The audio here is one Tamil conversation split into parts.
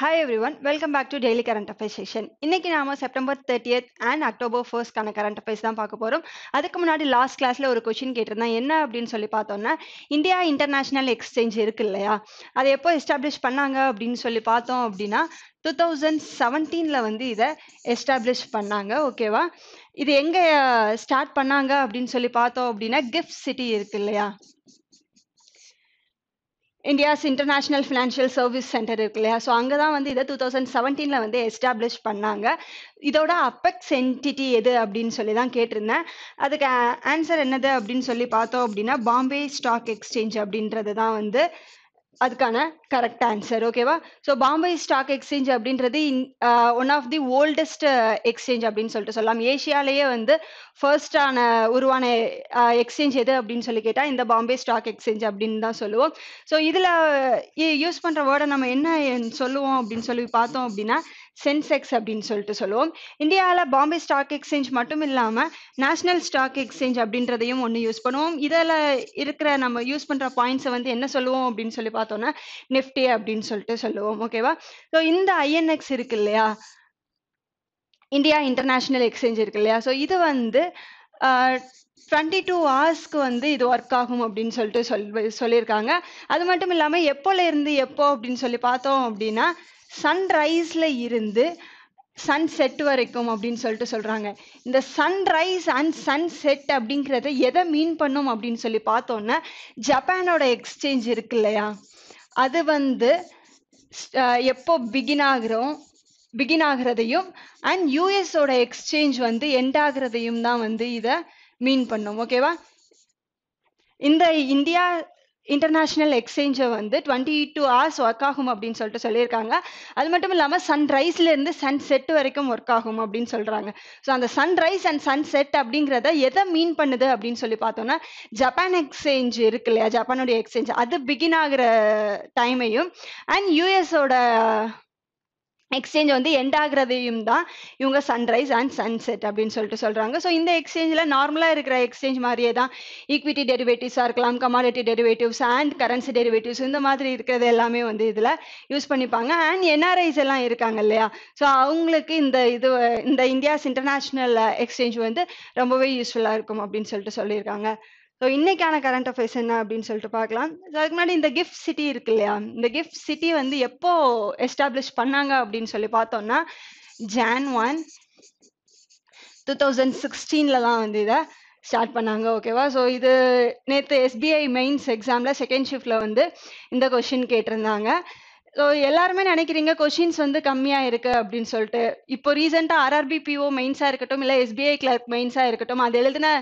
Hi everyone, welcome back to Daily Current Affairs session. இன்னைக்கு நாம September 30th and October 1st கான கரண்ட் அஃபேர்ஸ் தான் பார்க்க போறோம். அதுக்கு முன்னாடி லாஸ்ட் கிளாஸ்ல ஒரு கொஸ்டின் கேட்டிருந்தேன். என்ன அப்படின்னு சொல்லி பார்த்தோம்னா, இந்தியா இன்டர்நேஷனல் எக்ஸ்சேஞ்ச் இருக்கு இல்லையா, அதை எப்போ எஸ்டாப்ளிஷ் பண்ணாங்க அப்படின்னு சொல்லி பார்த்தோம் அப்படின்னா 2017ல வந்து இதை எஸ்டாப்ளிஷ் பண்ணாங்க. ஓகேவா, இது எங்க ஸ்டார்ட் பண்ணாங்க அப்படின்னு சொல்லி பார்த்தோம் அப்படின்னா கிஃப்ட் சிட்டி இருக்கு இல்லையா, India's international financial service centre இருக்கு இல்லையா, ஸோ அங்கே தான் வந்து இதை 2017ல் வந்து எஸ்டாப்ளிஷ் பண்ணாங்க. இதோட அப்பெக்ஸ் என்டிட்டி எது அப்படின்னு சொல்லி தான் கேட்டிருந்தேன். அதுக்கு ஆன்சர் என்னது அப்படின்னு சொல்லி பார்த்தோம் அப்படின்னா பாம்பே ஸ்டாக் எக்ஸ்சேஞ்ச் அப்படின்றது தான் வந்து அதுக்கான கரெக்ட் ஆன்சர். ஓகேவா, ஸோ பாம்பே ஸ்டாக் எக்ஸ்சேஞ்ச் அப்படின்றது one of the oldest exchange அப்படின்னு சொல்லிட்டு சொல்லலாம். ஏஷியாலேயே வந்து ஃபர்ஸ்டான உருவான எக்ஸ்சேஞ்ச் எது அப்படின்னு சொல்லி கேட்டால் இந்த பாம்பே ஸ்டாக் எக்ஸ்சேஞ்ச் அப்படின்னு தான் சொல்லுவோம். ஸோ இதில் யூஸ் பண்ணுற வேர்டை நம்ம என்ன சொல்லுவோம் அப்படின்னு சொல்லி பார்த்தோம் அப்படின்னா சென்செக்ஸ் அப்படின்னு சொல்லிட்டு சொல்லுவோம். இந்தியாவில் பாம்பே ஸ்டாக் எக்ஸ்சேஞ்ச் மட்டும் இல்லாமல் நேஷனல் ஸ்டாக் எக்ஸ்சேஞ்ச் அப்படின்றதையும் ஒன்று யூஸ் பண்ணுவோம். இதில் இருக்கிற நம்ம யூஸ் பண்ணுற பாயிண்ட்ஸை வந்து என்ன சொல்லுவோம் அப்படின்னு சொல்லி பார்த்தோம்னா நிஃப்டி அப்படின்னு சொல்லிட்டு சொல்லுவோம். ஓகேவா, ஸோ இந்த ஐஎன்எக்ஸ் இருக்கு இல்லையா, இந்தியா இன்டர்நேஷனல் எக்ஸ்சேஞ்ச் இருக்கு இல்லையா, ஸோ இது வந்து 22 ஹவர்ஸ்க்கு வந்து இது ஒர்க் ஆகும் அப்படின்னு சொல்லிட்டு சொல்லியிருக்காங்க. அது மட்டும் இல்லாமல் எப்போல இருந்து எப்போ அப்படின்னு சொல்லி பார்த்தோம் அப்படின்னா சன்ரைஸ்ல இருந்து சன் செட் வரைக்கும் அப்படின்னு சொல்லிட்டு சொல்றாங்க. இந்த சன்ரைஸ் அண்ட் சன் செட் அப்படிங்கிறத எதை மீன் பண்ணும் அப்படின்னு சொல்லி பார்த்தோம்னா ஜப்பானோட எக்ஸ்சேஞ்ச் இருக்கு இல்லையா, அது வந்து எப்போ பிகின் ஆகிறதையும் அண்ட் யூஎஸோட எக்ஸ்சேஞ்ச் வந்து எண்ட் ஆகிறதையும் தான் வந்து இதை மீன் பண்ணும். ஓகேவா, இந்த இந்தியா இன்டர்நேஷனல் எக்ஸ்சேஞ்சை வந்து 22 ஹவர்ஸ் ஒர்க் ஆகும் அப்படின்னு சொல்லிட்டு சொல்லியிருக்காங்க. அது மட்டும் இல்லாமல் சன்ரைஸ்ல இருந்து சன் செட் வரைக்கும் ஒர்க் ஆகும் அப்படின்னு சொல்றாங்க. ஸோ அந்த சன்ரைஸ் அண்ட் சன் செட் அப்படிங்கிறத எதை மீன் பண்ணுது அப்படின்னு சொல்லி பார்த்தோம்னா ஜப்பான் எக்ஸ்சேஞ்ச் இருக்கு இல்லையா, ஜப்பானுடைய எக்ஸ்சேஞ்ச் அது பிகின் ஆகிற டைமையும் அண்ட் யூஎஸோட எக்ஸ்சேஞ்ச் வந்து எண்ட் ஆகிறதையும் தான் இவங்க சன்ரைஸ் அண்ட் சன்செட் அப்படின்னு சொல்லிட்டு சொல்றாங்க. ஸோ இந்த எக்ஸ்சேஞ்சில் நார்மலாக இருக்கிற எக்ஸ்சேஞ்ச் மாதிரியே தான் ஈக்விட்டி டெரிவேட்டிவ்ஸாக இருக்கலாம், commodity derivatives and currency derivatives இந்த மாதிரி இருக்கிறது எல்லாமே வந்து இதில் யூஸ் பண்ணிப்பாங்க. அண்ட் என்ஆர்ஐஸ் எல்லாம் இருக்காங்க இல்லையா, ஸோ அவங்களுக்கு இந்த இந்தியாஸ் இன்டர்நேஷ்னல் எக்ஸ்சேஞ்ச் வந்து ரொம்பவே யூஸ்ஃபுல்லாக இருக்கும் அப்படின்னு சொல்லிட்டு சொல்லியிருக்காங்க. ஸோ இன்னைக்கான கரண்ட் அஃபேர்ஸ் என்ன அப்படின்னு சொல்லிட்டு பார்க்கலாம். அதுக்கு முன்னாடி இந்த கிஃப்ட் சிட்டி இருக்கு இல்லையா, இந்த கிஃப்ட் சிட்டி வந்து எப்போ எஸ்டாப்ளிஷ் பண்ணாங்க அப்படின்னு சொல்லி பார்த்தோம்னா Jan 1, 2016 தான் வந்து இதை ஸ்டார்ட் பண்ணாங்க. ஓகேவா, ஸோ இது நேற்று எஸ்பிஐ மெயின்ஸ் எக்ஸாமில் செகண்ட் ஷிஃப்டில் வந்து இந்த கொஷின் கேட்டிருந்தாங்க. ஸோ எல்லாருமே நினைக்கிறீங்க கொஷின்ஸ் வந்து கம்மியாக இருக்கு அப்படின்னு சொல்லிட்டு. இப்போ ரீசெண்டாக ஆர்ஆர்பி பிஓ மெயின்ஸாக இருக்கட்டும் இல்லை எஸ்பிஐ கிளர்க் மெயின்ஸாக இருக்கட்டும், அது எழுதின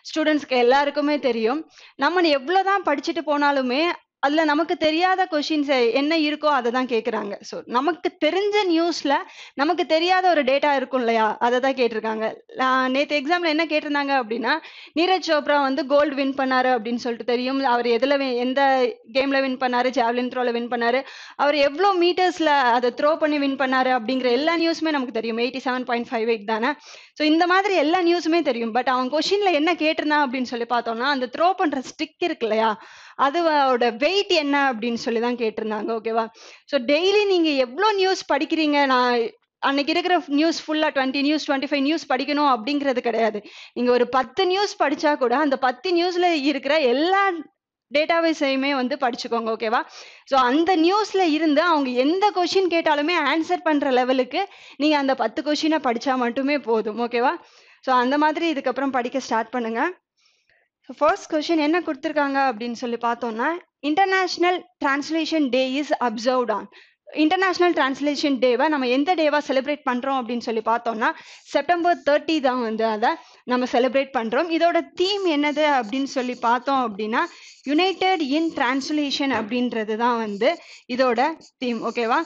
ஸ்டூடெண்ட்ஸ்க்கு எல்லாருக்குமே தெரியும் நம்ம எவ்வளோதான் படிச்சுட்டு போனாலுமே அதுல நமக்கு தெரியாத கொஷின்ஸ் என்ன இருக்கோ அதை தான் கேட்குறாங்க. ஸோ நமக்கு தெரிஞ்ச நியூஸ்ல நமக்கு தெரியாத ஒரு டேட்டா இருக்கும் இல்லையா, அதை தான் கேட்டிருக்காங்க. நேற்று எக்ஸாம்ல என்ன கேட்டிருந்தாங்க அப்படின்னா நீரஜ் சோப்ரா வந்து கோல்டு வின் பண்ணாரு அப்படின்னு சொல்லிட்டு தெரியும். அவர் எந்த கேம்ல வின் பண்ணாரு, ஜாவ்லின் த்ரோல வின் பண்ணாரு, அவர் எவ்வளோ மீட்டர்ஸ்ல அதை த்ரோ பண்ணி வின் பண்ணாரு அப்படிங்கிற எல்லா நியூஸுமே நமக்கு தெரியும். 87.58 தானே. ஸோ இந்த மாதிரி எல்லா நியூஸுமே தெரியும். பட் அவன் கொஷின்ல என்ன கேட்டிருந்தான் அப்படின்னு சொல்லி பார்த்தோம்னா அந்த த்ரோ பண்ற ஸ்டிக் இருக்கு இல்லையா, அதோட வெயிட் என்ன அப்படின்னு சொல்லி தான் கேட்டிருந்தாங்க. ஓகேவா, ஸோ டெய்லி நீங்க எவ்வளோ நியூஸ் படிக்கிறீங்க, நான் அன்னைக்கு இருக்கிற நியூஸ் ஃபுல்லா 20 நியூஸ் 25 நியூஸ் படிக்கணும் அப்படிங்கிறது கிடையாது. நீங்க ஒரு 10 நியூஸ் படிச்சா கூட அந்த 10 நியூஸ்ல இருக்கிற எல்லா டேட்டாபேஸையுமே வந்து படிச்சுக்கோங்க. ஓகேவா, ஸோ அந்த நியூஸ்ல இருந்து அவங்க எந்த கொஷின் கேட்டாலுமே ஆன்சர் பண்ற லெவலுக்கு நீங்க அந்த 10 கொஷினை படிச்சா மட்டுமே போதும். ஓகேவா, ஸோ அந்த மாதிரி இதுக்கப்புறம் படிக்க ஸ்டார்ட் பண்ணுங்க. ஃபர்ஸ்ட் கொஸ்டின் என்ன கொடுத்துருக்காங்க அப்படின்னு சொல்லி பார்த்தோம்னா international translation day is observed on. International translation டேவை நம்ம எந்த டேவா செலிப்ரேட் பண்றோம் அப்படின்னு சொல்லி பார்த்தோம்னா செப்டம்பர் 30 தான் வந்து அதை நம்ம செலிப்ரேட் பண்றோம். இதோட தீம் என்னது அப்படின்னு சொல்லி பார்த்தோம் அப்படின்னா யுனைடெட் இன் டிரான்ஸ்லேஷன் அப்படின்றது தான் வந்து இதோட தீம். ஓகேவா,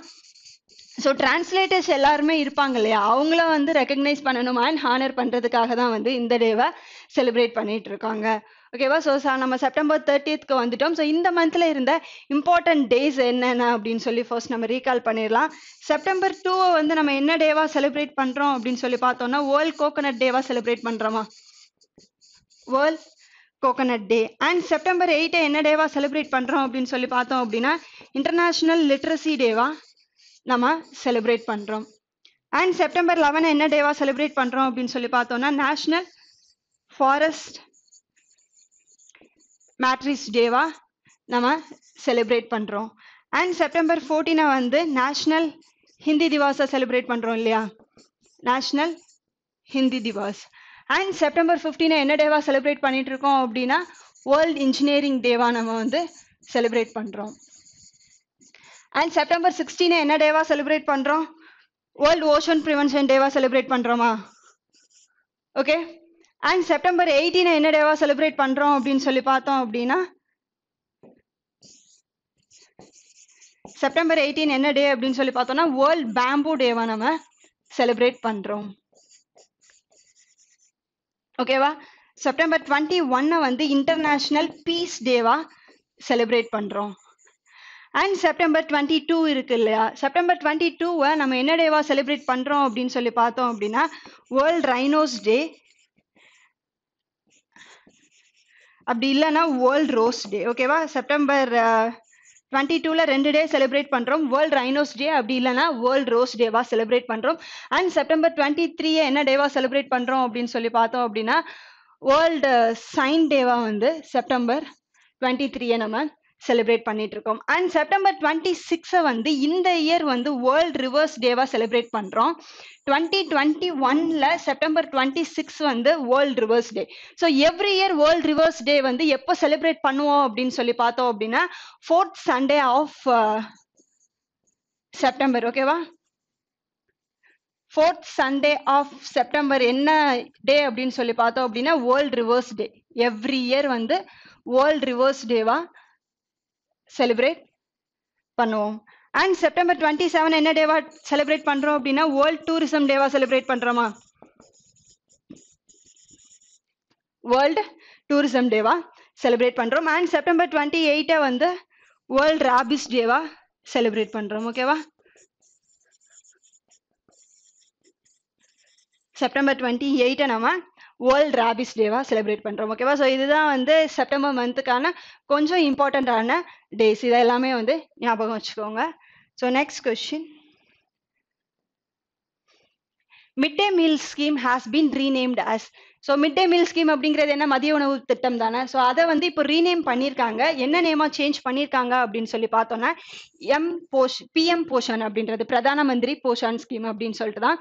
ஸோ டிரான்ஸ்லேட்டர்ஸ் எல்லாருமே இருப்பாங்க இல்லையா, அவங்கள வந்து ரெக்கக்னைஸ் பண்ணணும் அண்ட் ஹானர் பண்ணுறதுக்காக தான் வந்து இந்த டேவை செலிப்ரேட் பண்ணிட்டு இருக்காங்க. ஓகேவா, ஸோ நம்ம செப்டம்பர் 30க்கு வந்துட்டோம். ஸோ இந்த மந்த்ல இருந்த இம்பார்ட்டன்ட் டேஸ் என்னென்ன அப்படின்னு சொல்லி ஃபர்ஸ்ட் நம்ம ரீகால் பண்ணிடலாம். செப்டம்பர் 2 வந்து நம்ம என்ன டேவா செலிப்ரேட் பண்றோம் அப்படின்னு சொல்லி பார்த்தோம்னா வேர்ல்ட் கோகனட் டேவா செலிப்ரேட் பண்றோமா, world coconut day. And September 8 என்ன டேவா செலிப்ரேட் பண்றோம் அப்படின்னு சொல்லி பார்த்தோம் அப்படின்னா இன்டர்நேஷனல் லிட்ரஸி டேவா நம்ம செலிப்ரேட் பண்றோம். அண்ட் செப்டம்பர் 11 என்ன டேவா செலிப்ரேட் பண்றோம் அப்படின்னு சொல்லி பார்த்தோம்னா நேஷனல் ஃபாரஸ்ட் மேட்ரிஸ் டேவா நம்ம செலிப்ரேட் பண்றோம். அண்ட் செப்டம்பர் 14 வந்து நேஷனல் ஹிந்தி திவாஸை செலிப்ரேட் பண்றோம் இல்லையா, national Hindi Diwas. And September 15 என்ன டேவா செலிப்ரேட் பண்ணிட்டு இருக்கோம் அப்படின்னா வேர்ல்ட் இன்ஜினியரிங் டேவா நம்ம வந்து செலிப்ரேட் பண்றோம். அண்ட் செப்டம்பர் 16 என்ன டேவா செலிப்ரேட் பண்றோம், வேர்ல்ட் ஓஷன் ப்ரிவென்ஷன் டேவா செலிப்ரேட் பண்றோமா? ஓகே. அண்ட் செப்டம்பர் 18 என்ன டேவா செலிப்ரேட் பண்றோம் அப்படின்னு சொல்லி பார்த்தோம் அப்படின்னா செப்டம்பர் 18 என்ன டே அப்படின்னு சொல்லி பார்த்தோம்னா வேர்ல்ட் பேம்பூ டேவா நம்ம செலிப்ரேட் பண்றோம். ஓகேவா? செப்டம்பர் 21 வந்து இன்டர்நேஷனல் பீஸ் டேவா செலிப்ரேட் பண்றோம். அண்ட் செப்டம்பர் 22 இருக்கு இல்லையா, செப்டம்பர் 22 நம்ம என்ன டேவா செலிப்ரேட் பண்றோம் அப்படின்னு சொல்லி பார்த்தோம் அப்படின்னா வேர்ல்ட் ரைனோஸ் டே, அப்படி இல்லைன்னா வேர்ல்ட் ரோஸ் டே. ஓகேவா? செப்டம்பர் 22ல 2 டே செலிப்ரேட் பண்றோம், வேர்ல்ட் ரைனோஸ் டே அப்படி இல்லைன்னா வேர்ல்ட் ரோஸ் டேவா செலிப்ரேட் பண்றோம். அண்ட் செப்டம்பர் 23 என்ன டேவா செலிப்ரேட் பண்றோம் அப்படின்னு சொல்லி பார்த்தோம் அப்படின்னா வேர்ல்டு சைன் டேவா வந்து செப்டம்பர் 23 நம்ம செலிப்ரேட் பண்ணிட்டு இருக்கோம். அண்ட் செப்டம்பர் 26 வந்து இந்த இயர் வந்து வேர்ல்ட் ரிவர்ஸ் டேவா செலிப்ரேட் பண்றோம். 2021ல செப்டம்பர் 26 வந்து world rivers day. So every year world rivers day வந்து எப்போ செலிப்ரேட் பண்ணுவோம் அப்படின்னு சொல்லி பார்த்தோம் அப்படின்னா 4th Sunday ஆஃப் செப்டம்பர். ஓகேவா? 4th Sunday ஆஃப் செப்டம்பர் என்ன டே அப்படின்னு சொல்லி பார்த்தோம் அப்படின்னா world rivers day. Every year வந்து வேர்ல்ட் ரிவர்ஸ் டேவா செலிப்ரேட் பண்ணுவோம். அண்ட் செப்டம்பர் 27 என்ன டேவா செலிப்ரேட் பண்றோம் அப்படின்னா வேர்ல்ட் டூரிசம் டேவா செலிப்ரேட் பண்றோமா? வேர்ல்ட் டூரிசம் டேவா செலிப்ரேட் பண்றோம். அண்ட் செப்டம்பர் 28 வந்து வேர்ல்ட் ராபிஸ் டேவா செலிப்ரேட் பண்றோம். ஓகேவா? செப்டம்பர் 28 நம்ம வேர்ல்ட் ராபிஸ் டேவா செலிப்ரேட் பண்றோம். ஓகேவா? ஸோ இதுதான் வந்து செப்டம்பர் மந்த்துக்கான கொஞ்சம் இம்பார்ட்டண்ட்டான டேஸ். இதை எல்லாமே வந்து ஞாபகம் வச்சுக்கோங்க. So next question, mid day meal scheme has been renamed as. So mid day meal scheme அப்படிங்கிறது என்ன, மதிய உணவு திட்டம் தானே. ஸோ அதை வந்து இப்போ ரீநேம் பண்ணியிருக்காங்க. என்ன நேமா சேஞ்ச் பண்ணியிருக்காங்க அப்படின்னு சொல்லி பார்த்தோம்னா பிஎம் போஷன் அப்படின்றது பிரதான மந்திரி போஷான் ஸ்கீம் அப்படின்னு சொல்லிட்டு தான்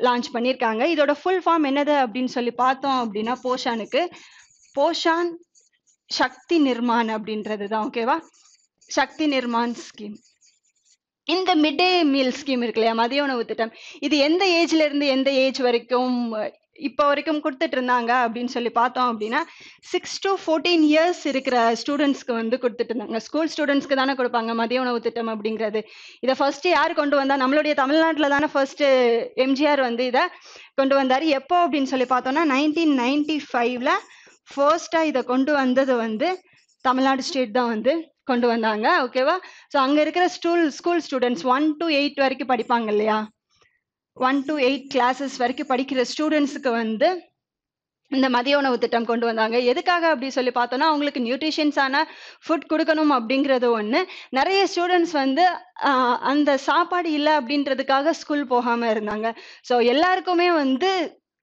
லான்ச் பண்ணியிருக்காங்க. இதோட ஃபுல் ஃபார்ம் என்னது அப்படின்னு சொல்லி பார்த்தோம் அப்படின்னா போஷானுக்கு போஷான் சக்தி நிர்மான் அப்படின்றது தான். ஓகேவா? சக்தி நிர்மான் ஸ்கீம். இந்த மிட் டே மீல் ஸ்கீம் இருக்கு இல்லையா, மதிய உணவு திட்டம், இது எந்த ஏஜ்ல இருந்து எந்த ஏஜ் வரைக்கும் இப்போ வரைக்கும் கொடுத்துட்டு இருந்தாங்க அப்படின்னு சொல்லி பார்த்தோம் அப்படின்னா 6 to 14 years இருக்கிற ஸ்டூடெண்ட்ஸ்க்கு வந்து கொடுத்துட்டு இருந்தாங்க. ஸ்கூல் ஸ்டூடெண்ட்ஸ்க்கு தானே கொடுப்பாங்க மதிய உணவு திட்டம் அப்படிங்கிறது. இதை ஃபர்ஸ்ட் யார் கொண்டு வந்தா, நம்மளுடைய தமிழ்நாட்டில் தானே ஃபர்ஸ்ட் எம்ஜிஆர் வந்து இதை கொண்டு வந்தார். எப்போ அப்படின்னு சொல்லி பார்த்தோம்னா 1995ல ஃபர்ஸ்டா இதை கொண்டு வந்தது வந்து தமிழ்நாடு ஸ்டேட் தான் வந்து கொண்டு வந்தாங்க. ஓகேவா? ஸோ அங்கே இருக்கிற ஸ்கூல் ஸ்டூடெண்ட்ஸ் 1 to 8 வரைக்கும் படிப்பாங்க இல்லையா, 1 to 8 கிளாஸஸ் வரைக்கும் படிக்கிற ஸ்டூடெண்ட்ஸுக்கு வந்து இந்த மதிய உணவு திட்டம் கொண்டு வந்தாங்க. எதுக்காக அப்படி சொல்லி பார்த்தோம்னா அவங்களுக்கு நியூட்ரிஷன்ஸான ஃபுட் கொடுக்கணும் அப்படிங்கிறது ஒன்று. நிறைய ஸ்டூடெண்ட்ஸ் வந்து அந்த சாப்பாடு இல்லை அப்படின்றதுக்காக ஸ்கூல் போகாமல் இருந்தாங்க. ஸோ எல்லாருக்குமே வந்து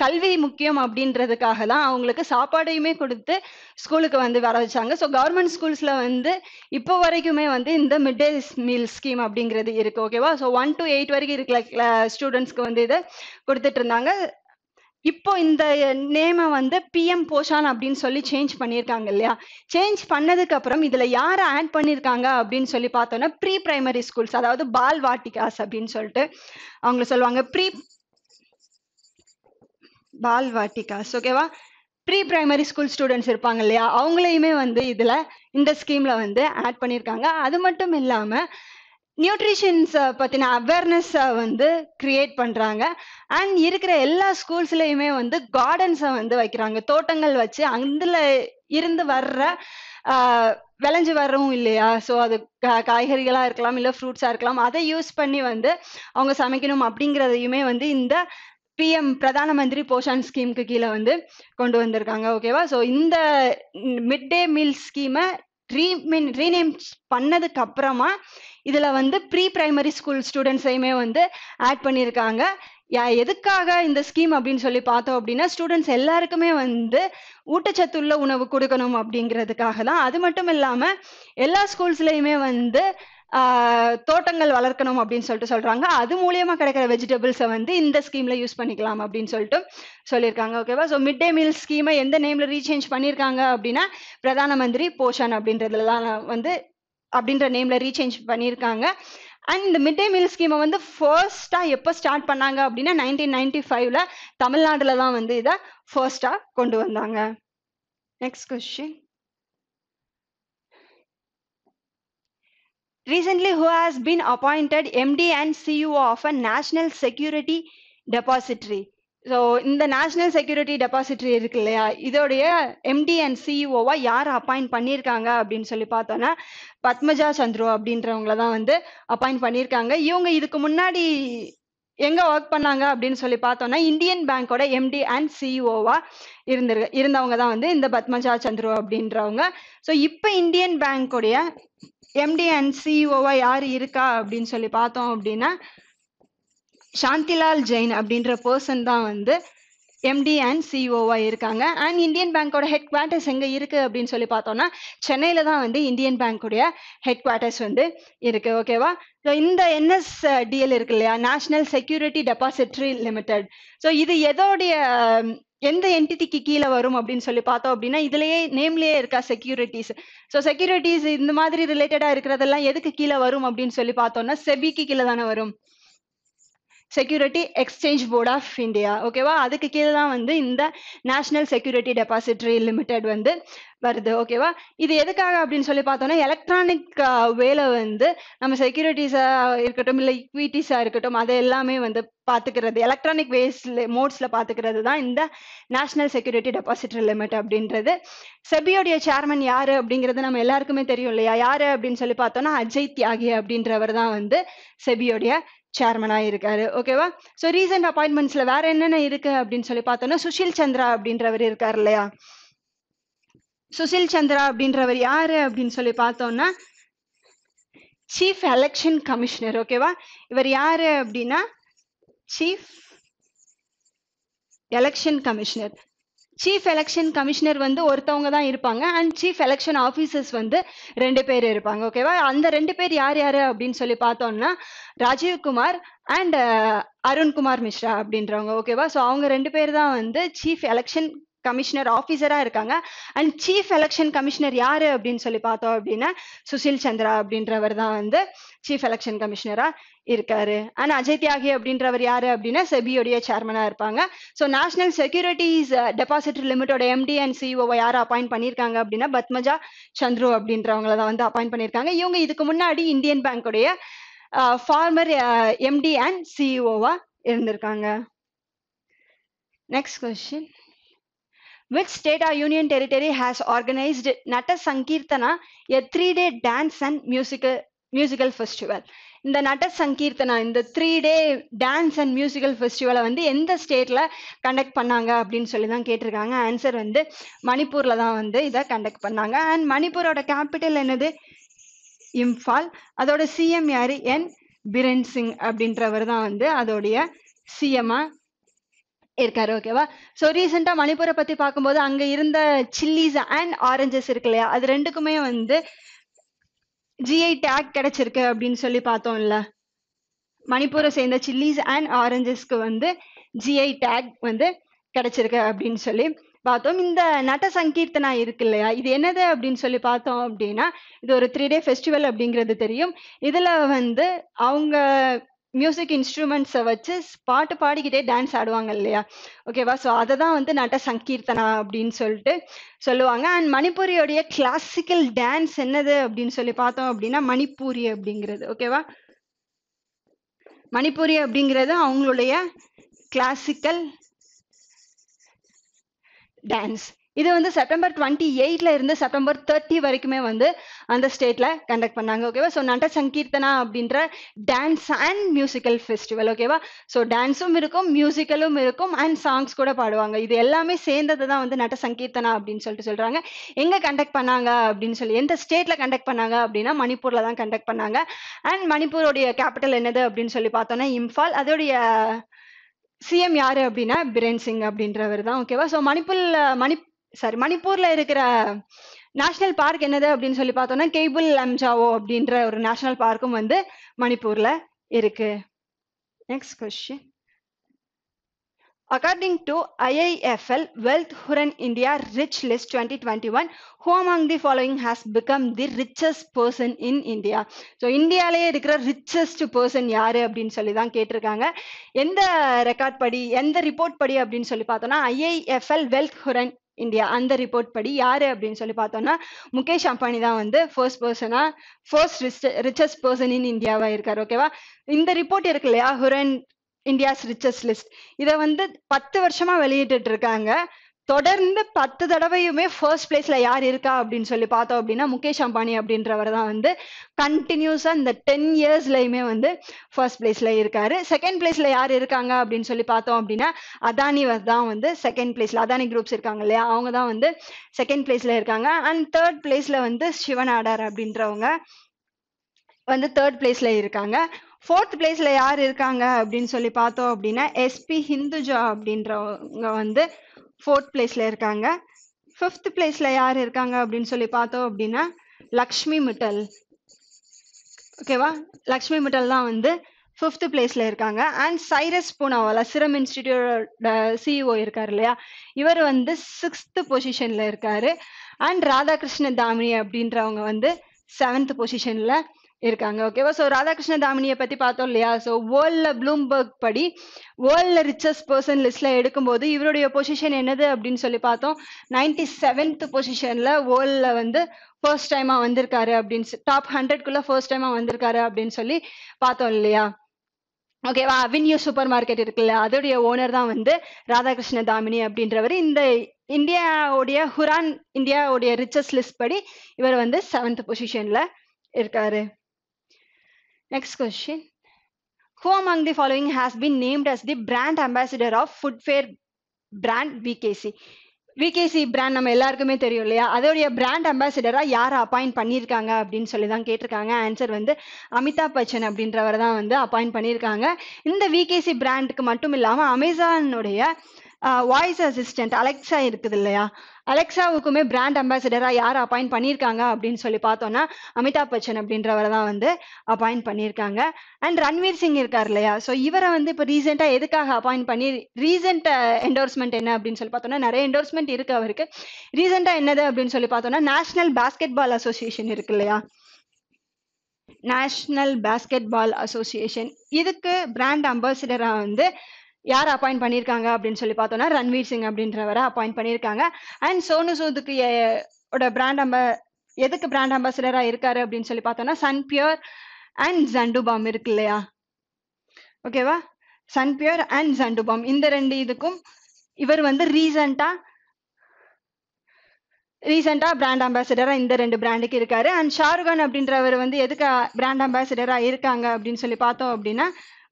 கல்வி முக்கியம் அப்படின்றதுக்காக தான் அவங்களுக்கு சாப்பாடையுமே கொடுத்து ஸ்கூலுக்கு வந்து வர வச்சாங்க. ஸோ கவர்மெண்ட் ஸ்கூல்ஸ்ல வந்து இப்போ வரைக்குமே வந்து இந்த மிட் டே மீல் ஸ்கீம் அப்படிங்கிறது இருக்கு. ஓகேவா? ஸோ 1 to 8 வரைக்கும் இருக்கிற ஸ்டூடெண்ட்ஸ்க்கு வந்து இதை கொடுத்துட்டு இருந்தாங்க. இப்போ இந்த நேமை வந்து பிஎம் போஷான் அப்படின்னு சொல்லி சேஞ்ச் பண்ணியிருக்காங்க இல்லையா. சேஞ்ச் பண்ணதுக்கு அப்புறம் இதுல யாரை ஆட் பண்ணியிருக்காங்க அப்படின்னு சொல்லி பார்த்தோம்னா ப்ரீ பிரைமரி ஸ்கூல்ஸ், அதாவது பால் வாட்டிகாஸ் அப்படின்னு சொல்லிட்டு அவங்க சொல்லுவாங்க. பால் வாட்டிகாஸ். ஓகேவா? ப்ரீ பிரைமரி ஸ்கூல் ஸ்டூடெண்ட்ஸ் இருப்பாங்க இல்லையா, அவங்களையுமே வந்து இதுல இந்த ஸ்கீம்ல வந்து ஆட் பண்ணியிருக்காங்க. அது மட்டும் இல்லாம நியூட்ரிஷன்ஸ் பத்தின அவேர்னஸ் வந்து கிரியேட் பண்றாங்க. அண்ட் இருக்கிற எல்லா ஸ்கூல்ஸ்லயுமே வந்து கார்டன்ஸை வந்து வைக்கிறாங்க, தோட்டங்கள் வச்சு அதுல இருந்து வர்ற விளைஞ்சு வரவும் இல்லையா, ஸோ அது காய்கறிகளா இருக்கலாம் இல்லை ஃப்ரூட்ஸா இருக்கலாம், அதை யூஸ் பண்ணி வந்து அவங்க சமைக்கணும் அப்படிங்கிறதையுமே வந்து இந்த பிஎம் பிரதான மந்திரி போஷான் ஸ்கீமுக்கு கீழே வந்து கொண்டு வந்திருக்காங்க. ஓகேவா? ஸோ இந்த மிட் டே மீல் ஸ்கீமை ரீநேம் பண்ணதுக்கு அப்புறமா இதுல வந்து ப்ரீ பிரைமரி ஸ்கூல் ஸ்டூடெண்ட்ஸையுமே வந்து ஆட் பண்ணியிருக்காங்க. எதுக்காக இந்த ஸ்கீம் அப்படின்னு சொல்லி பார்த்தோம் அப்படின்னா ஸ்டூடெண்ட்ஸ் எல்லாருக்குமே வந்து ஊட்டச்சத்துள்ள உணவு கொடுக்கணும் அப்படிங்கிறதுக்காக தான். அது மட்டும் இல்லாம எல்லா ஸ்கூல்ஸ்லயுமே வந்து தோட்டங்கள் வளர்க்கணும் அப்படின்னு சொல்லிட்டு சொல்றாங்க. அது மூலியமா கிடைக்கிற வெஜிடபிள்ஸை வந்து இந்த ஸ்கீம்ல யூஸ் பண்ணிக்கலாம் அப்படின்னு சொல்லிட்டு சொல்லியிருக்காங்க. ஓகேவா? ஸோ மிட் டே மீல் ஸ்கீமை எந்த நேம்ல ரீசேஞ்ச் பண்ணியிருக்காங்க அப்படின்னா பிரதான மந்திரி போஷன் அப்படின்றதுலாம் வந்து அப்படின்ற நேம்ல ரீசேஞ்ச் பண்ணியிருக்காங்க. அண்ட் இந்த மிட் டே மீல் ஸ்கீமை வந்து ஃபர்ஸ்டா எப்போ ஸ்டார்ட் பண்ணாங்க அப்படின்னா 1995ல தமிழ்நாடுல தான் வந்து இதை ஃபர்ஸ்டா கொண்டு வந்தாங்க. Next question. Recently, who has been appointed MD and CEO of a National Security Depository? So இந்த நேஷனல் செக்யூரிட்டி டெபாசிட்டரி இருக்கு இல்லையா, இதோடைய எம்டி அண்ட் சிஇஓவா யார் அப்பாயிண்ட் பண்ணியிருக்காங்க அப்படின்னு சொல்லி பார்த்தோன்னா பத்மஜா சந்துரு அப்படின்றவங்கள தான் வந்து அப்பாயிண்ட் பண்ணியிருக்காங்க. இவங்க இதுக்கு முன்னாடி எங்க ஒர்க் பண்ணாங்க அப்படின்னு சொல்லி பார்த்தோம்னா இந்தியன் பேங்கோட எம்டி அண்ட் சிஇஓவா இருந்தவங்க தான் வந்து இந்த பத்மஜா சந்துரு அப்படின்றவங்க. ஸோ இப்போ இந்தியன் பேங்கோடைய எம்டி அண்ட் சிஇஓவா யார் இருக்கா அப்படின்னு சொல்லி பார்த்தோம் அப்படின்னா சாந்திலால் ஜெயின் அப்படின்ற பர்சன் தான் வந்து எம்டி அண்ட் சிஇஓவா இருக்காங்க. அண்ட் இந்தியன் பேங்கோட ஹெட் குவார்ட்டர்ஸ் எங்க இருக்கு அப்படின்னு சொல்லி பார்த்தோம்னா சென்னையில தான் வந்து இந்தியன் பேங்கோடைய ஹெட் குவார்ட்டர்ஸ் வந்து இருக்கு. ஓகேவா? ஸோ இந்த NSDL இருக்கு இல்லையா, national security depository limited. So இது எதோடைய எந்த என்டிட்டிக்கு கீழே வரும் அப்படின்னு சொல்லி பார்த்தோம் அப்படின்னா இதுலயே நேம்லயே இருக்கா செக்யூரிட்டிஸ். ஸோ செக்யூரிட்டிஸ் இந்த மாதிரி ரிலேட்டடா இருக்கிறதெல்லாம் எதுக்கு கீழே வரும் அப்படின்னு சொல்லி பார்த்தோம்னா செபிக்கு கீழே தானே வரும், security exchange board of India. ஓகேவா? அதுக்கு கீழே தான் வந்து இந்த நேஷனல் செக்யூரிட்டி டெபாசிட்டரி லிமிடெட் வந்து வருது. ஓகேவா? இது எதுக்காக அப்படின்னு சொல்லி பார்த்தோம்னா எலக்ட்ரானிக் வேல வந்து நம்ம செக்யூரிட்டிஸா இருக்கட்டும் இல்லை ஈக்விட்டிஸா இருக்கட்டும் அதை எல்லாமே வந்து பாத்துக்கிறது, எலக்ட்ரானிக் மோட்ஸ்ல பாத்துக்கிறது தான் இந்த நேஷனல் செக்யூரிட்டி டெபாசிட்டரி லிமிட் அப்படின்றது. செபியோடைய சேர்மன் யாரு அப்படிங்கிறது நம்ம எல்லாருக்குமே தெரியும் இல்லையா, யாரு அப்படின்னு சொல்லி பார்த்தோம்னா அஜய் தியாகி அப்படின்றவர் தான் வந்து செபியோடைய சேர்மனா இருக்காரு. ஓகேவா? ஸோ ரீசெண்ட் அப்பாயின்மெண்ட்ஸ்ல வேற என்னென்ன இருக்கு அப்படின்னு சொல்லி பார்த்தோம்னா சுஷில் சந்திரா அப்படின்றவர் இருக்காரு இல்லையா, சுஷில் சந்திரா அப்படின்றவர் யாரு அப்படின்னு சொல்லி பார்த்தோம்னா சீஃப் எலெக்ஷன் கமிஷனர். ஓகேவா? இவர் யாரு அப்படின்னா chief election commissioner. Chief election commissioner வந்து ஒருத்தவங்க தான் இருப்பாங்க அண்ட் சீஃப் எலெக்ஷன் ஆஃபீஸர்ஸ் வந்து 2 பேர் இருப்பாங்க. ஓகேவா? அந்த 2 பேர் யார் யாரு அப்படின்னு சொல்லி பார்த்தோம்னா ராஜீவ்குமார் அண்ட் அருண்குமார் மிஸ்ரா அப்படின்றவங்க. ஓகேவா? ஸோ அவங்க 2 பேர் தான் வந்து சீஃப் எலெக்ஷன் கமிஷனர் ஆஃபீஸரா இருக்காங்க. அண்ட் சீஃப் எலெக்ஷன் கமிஷனர் யாரு அப்படின்னு சொல்லி பார்த்தோம் அப்படின்னா சுஷில் சந்திரா அப்படின்றவர் தான் வந்து சீஃப் எலெக்ஷன் கமிஷனரா இருக்காரு. அண்ட் அஜய் தியாகி அப்படின்றவர் யாரு அப்படின்னா செபியோடைய சேர்மனா இருப்பாங்க. ஸோ நேஷனல் செக்யூரிட்டிஸ் டெபாசிட்டரி லிமிட்டோட எம்டி அண்ட் சிஇஓவை யாரை அப்பாயிண்ட் பண்ணியிருக்காங்க அப்படின்னா பத்மஜா சந்துரு அப்படின்றவங்கள தான் வந்து அப்பாயிண்ட் பண்ணியிருக்காங்க. இவங்க இதுக்கு முன்னாடி இந்தியன் பேங்கோடைய ஃபார்மர் எம்டி அண்ட் சிஇஓவா இருந்திருக்காங்க. Next question. Which state or union territory has organized Nata Sankirtana, a 3-day dance and musical festival? இந்த நட்ட சங்கீர்த்தனா இந்த 3-day டான்ஸ் அண்ட் மியூசிக்கல் ஃபெஸ்டிவலை வந்து எந்த ஸ்டேட்ல கண்டக்ட் பண்ணாங்க அப்படின்னு சொல்லி தான் கேட்டிருக்காங்க. ஆன்சர் வந்து மணிப்பூர்ல தான் வந்து இதை கண்டக்ட் பண்ணாங்க. அண்ட் மணிப்பூரோட கேபிட்டல் என்னது? இம்பால். அதோட சிஎம் யாரு? என் பிரேன் சிங் அப்படின்றவர் தான் வந்து அதோடைய சிஎம்ஆ இருக்காரு. ஓகேவா? ஸோ ரீசெண்டா மணிப்பூரை பத்தி பார்க்கும்போது அங்க இருந்த சில்லிஸ் அண்ட் ஆரஞ்சஸ் இருக்கு இல்லையா, அது ரெண்டுக்குமே வந்து ஜிஐ டேக் கிடைச்சிருக்கு அப்படின்னு சொல்லி பார்த்தோம் இல்ல. மணிப்பூரை சேர்ந்த சில்லிஸ் அண்ட் ஆரஞ்சஸ்க்கு வந்து ஜிஐ டேக் வந்து கிடைச்சிருக்கு அப்படின்னு சொல்லி பார்த்தோம். இந்த நட்ட சங்கீர்த்தனா இருக்கு இல்லையா, இது என்னது அப்படின்னு சொல்லி பார்த்தோம் அப்படின்னா இது ஒரு 3-day ஃபெஸ்டிவல் அப்படிங்கிறது தெரியும். இதுல வந்து அவங்க மியூசிக் இன்ஸ்ட்ருமெண்ட்ஸை வச்சு பாட்டு பாடிக்கிட்டே டான்ஸ் ஆடுவாங்க இல்லையா. ஓகேவா? ஸோ அதை தான் வந்து நட்ட சங்கீர்த்தனா அப்படின்னு சொல்லிட்டு சொல்லுவாங்க. அண்ட் மணிப்பூரியோடைய கிளாசிக்கல் டான்ஸ் என்னது அப்படின்னு சொல்லி பார்த்தோம் அப்படின்னா மணிப்பூரி அப்படிங்கிறது. ஓகேவா? மணிப்பூரி அப்படிங்கிறது அவங்களுடைய கிளாசிக்கல் டான்ஸ். இது வந்து செப்டம்பர் 28ல இருந்து செப்டம்பர் 30 வரைக்குமே வந்து அந்த ஸ்டேட்ல கண்டக்ட் பண்ணாங்க. ஓகேவா? ஸோ நட சங்கீர்த்தனா அப்படின்ற டான்ஸ் அண்ட் மியூசிக்கல் ஃபெஸ்டிவல். ஓகேவா? ஸோ டான்ஸும் இருக்கும், மியூசிக்கலும் இருக்கும், அண்ட் சாங்ஸ் கூட பாடுவாங்க. இது எல்லாமே சேர்ந்தது தான் வந்து நட சங்கீர்த்தனா அப்படின்னு சொல்லிட்டு சொல்றாங்க. எங்க கண்டக்ட் பண்ணாங்க அப்படின்னு சொல்லி, எந்த ஸ்டேட்ல கண்டக்ட் பண்ணாங்க அப்படின்னா மணிப்பூர்ல தான் கண்டக்ட் பண்ணாங்க. அண்ட் மணிப்பூருடைய கேபிட்டல் என்னது அப்படின்னு சொல்லி பார்த்தோம்னா இம்பால். அதோடைய சிஎம் யாரு அப்படின்னா பிரேன் சிங் அப்படின்றவர் தான். ஓகேவா? ஸோ மணிப்பூர்ல இருக்கிற நேஷனல் பார்க் என்னது அப்படின்னு சொல்லி பார்த்தோம்னா கேபிள் லம்ஜாவோ அப்படின்ற ஒரு நேஷனல் பார்க்கும் வந்து மணிப்பூர்ல இருக்கு. Next question. According to IIFL Wealth Huron India Rich List 2021, who among the following has become the richest person in India? So இந்தியாலயே இருக்கிற richest person யாரு அப்படின்னு சொல்லி தான் கேட்டிருக்காங்க. எந்த ரெக்கார்ட் படி, எந்த ரிப்போர்ட் படி அப்படின்னு சொல்லி பார்த்தோம்னா IIFL Wealth Huron இந்தியா அந்த ரிப்போர்ட் படி யாரு அப்படின்னு சொல்லி பார்த்தோம்னா முகேஷ் அம்பானி தான் வந்து ஃபர்ஸ்ட் ரிச்சஸ்ட் பர்சன் இன் இந்தியாவா இருக்காரு. ஓகேவா? இந்த ரிப்போர்ட் இருக்கு இல்லையா, ஹுரன் இந்தியாஸ் ரிச்சஸ்ட் லிஸ்ட், இதை வந்து 10 வருஷமா வெளியிட்டு இருக்காங்க. தொடர்ந்து 10 தடவையுமே ஃபர்ஸ்ட் பிளேஸ்ல யார் இருக்கா அப்படின்னு சொல்லி பார்த்தோம் அப்படின்னா முகேஷ் அம்பானி அப்படின்றவர் தான் வந்து கண்டினியூஸா இந்த 10 இயர்ஸ்லயுமே வந்து ஃபர்ஸ்ட் பிளேஸ்ல இருக்காரு. செகண்ட் பிளேஸ்ல யார் இருக்காங்க அப்படின்னு சொல்லி பார்த்தோம் அப்படின்னா அதானி தான் வந்து செகண்ட் பிளேஸ்ல, அதானி குரூப்ஸ் இருக்காங்க இல்லையா, அவங்க தான் வந்து செகண்ட் பிளேஸ்ல இருக்காங்க. அண்ட் தேர்ட் பிளேஸ்ல வந்து சிவநாடார் அப்படின்றவங்க வந்து தேர்ட் பிளேஸ்ல இருக்காங்க. ஃபோர்த் பிளேஸ்ல யார் இருக்காங்க அப்படின்னு சொல்லி பார்த்தோம் அப்படின்னா எஸ்பி ஹிந்துஜா அப்படின்றவங்க வந்து ஃபோர்த் பிளேஸ்ல இருக்காங்க. ஃபிஃப்த் பிளேஸ்ல யார் இருக்காங்க அப்படின்னு சொல்லி பார்த்தோம் அப்படின்னா லக்ஷ்மி மிட்டல். ஓகேவா? லக்ஷ்மி மிட்டல் தான் வந்து ஃபிஃப்த் பிளேஸ்ல இருக்காங்க. அண்ட் சைரஸ் பூனாவாலா சிரம் இன்ஸ்டிடியூட்டோட சிஇஓ இருக்காரு இல்லையா, இவர் வந்து 6th பொசிஷன்ல இருக்காரு. அண்ட் ராதாகிருஷ்ண தாமினி அப்படின்றவங்க வந்து 7th பொசிஷன்ல இருக்காங்க. ஓகேவா? ஸோ ராதாகிருஷ்ண தாமினியை பத்தி பார்த்தோம் இல்லையா. ஸோ வேர்ல்ட்ல ப்ளூம்பர்க் படி வேர்ல்ட்ல ரிச்சஸ்ட் பர்சன் லிஸ்ட்ல எடுக்கும்போது இவருடைய பொசிஷன் என்னது அப்படின்னு சொல்லி பார்த்தோம் 97th பொசிஷன்ல வேர்ல்ட்ல வந்து ஃபர்ஸ்ட் டைமா வந்திருக்காரு அப்படின்னு, டாப் 100க்குள்ள ஃபர்ஸ்ட் டைமா வந்திருக்காரு அப்படின்னு சொல்லி பார்த்தோம் இல்லையா. ஓகேவா? அவென்யூ சூப்பர் மார்க்கெட் இருக்குல்ல, அதோடைய ஓனர் தான் வந்து ராதாகிருஷ்ண தாமினி அப்படின்றவர். இந்த இந்தியாவுடைய ரிச்சஸ்ட் லிஸ்ட் படி இவர் வந்து 7th பொசிஷன்ல இருக்காரு. Next question. Who among the following has been named as the brand ambassador of footwear brand VKC? VKC brand நம்ம எல்லாருக்குமே தெரியும் இல்லையா, அதோடைய பிராண்ட் அம்பாசிடரா யாரை அப்பாயிண்ட் பண்ணியிருக்காங்க அப்படின்னு சொல்லி தான் கேட்டிருக்காங்க. ஆன்சர் வந்து அமிதாப் பச்சன் அப்படின்றவர் தான் வந்து அப்பாயிண்ட் பண்ணியிருக்காங்க. இந்த விகேசி பிராண்டுக்கு மட்டும் இல்லாமல் அமேசானுடைய வாய்ஸ் அசிஸ்டன்ட் அலெக்சா இருக்குது இல்லையா, அலெக்சாவுக்குமே பிராண்ட் அம்பாசிடரா யார் அப்பாயிண்ட் பண்ணியிருக்காங்க அப்படின்னு சொல்லி பார்த்தோம்னா அமிதாப் பச்சன் அப்படின்றவரை தான் வந்து அப்பாயிண்ட் பண்ணியிருக்காங்க. அண்ட் ரன்வீர் சிங் இருக்கார் இல்லையா, ஸோ இவரை வந்து இப்போ ரீசெண்டாக எதுக்காக அப்பாயிண்ட் பண்ணி, ரீசெண்ட் என்டோர்ஸ்மெண்ட் என்ன அப்படின்னு சொல்லி பார்த்தோம்னா நிறைய என்டோர்ஸ்மெண்ட் இருக்கு அவருக்கு. ரீசெண்டாக என்னது அப்படின்னு சொல்லி பார்த்தோம்னா நேஷனல் பாஸ்கெட் பால் அசோசியேஷன் இருக்கு இல்லையா, நேஷனல் பாஸ்கெட் பால் அசோசியேஷன், இதுக்கு பிராண்ட் அம்பாசிடரா வந்து யார் அப்பாயிண்ட் பண்ணியிருக்காங்க அப்படின்னு சொல்லி பார்த்தோம்னா ரன்வீர் சிங் அப்படின்றவரை அப்பாயிண்ட் பண்ணியிருக்காங்க. அண்ட் சோனு சூதுக்கு எதுக்கு பிராண்ட் அம்பாசிடரா இருக்காரு அப்படின்னு சொல்லி பார்த்தோம்னா சன்பியூர் அண்ட் ஜண்டுபாம் இருக்கு இல்லையா. ஓகேவா? சன்பியூர் அண்ட் ஜண்டுபாம் இந்த ரெண்டு இதுக்கும் இவர் வந்து ரீசெண்டா பிராண்ட் அம்பாசிடரா இந்த ரெண்டு பிராண்டுக்கு இருக்காரு. அண்ட் ஷாருக்கான் அப்படின்றவர் வந்து எதுக்கு பிராண்ட் அம்பாசிடரா இருக்காங்க அப்படின்னு சொல்லி பார்த்தோம் அப்படின்னா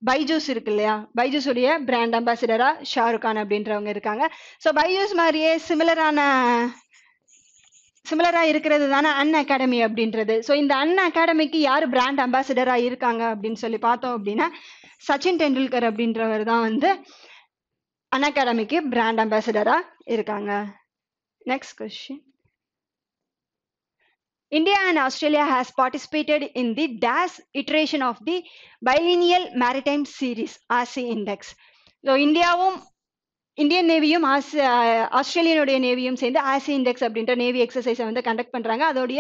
பைஜூஸ் இருக்கு இல்லையா, பைஜூஸ் உடைய பிராண்ட் அம்பாசிடரா ஷாருக் கான் அப்படின்றவங்க இருக்காங்க. ஸோ பைஜூஸ் மாதிரியே சிமிலரா இருக்கிறது தானே அன் அகாடமி அப்படின்றது. ஸோ இந்த அன் அகாடமிக்கு யார் பிராண்ட் அம்பாசிடரா இருக்காங்க அப்படின்னு சொல்லி பார்த்தோம் அப்படின்னா சச்சின் டெண்டுல்கர் அப்படின்றவர் தான் வந்து அன் அகாடமிக்கு பிராண்ட் அம்பாசிடரா இருக்காங்க. Next question. India and Australia has participated in the DAS iteration of the Biennial Maritime Series RC Index. So Indian நேவியும் ஆஸ்திரேலியனுடைய நேவியும் சேர்ந்து ஆசி இண்டெக்ஸ் அப்படின்ற நேவி எக்ஸசைஸை வந்து கண்டக்ட் பண்றாங்க. அதோடைய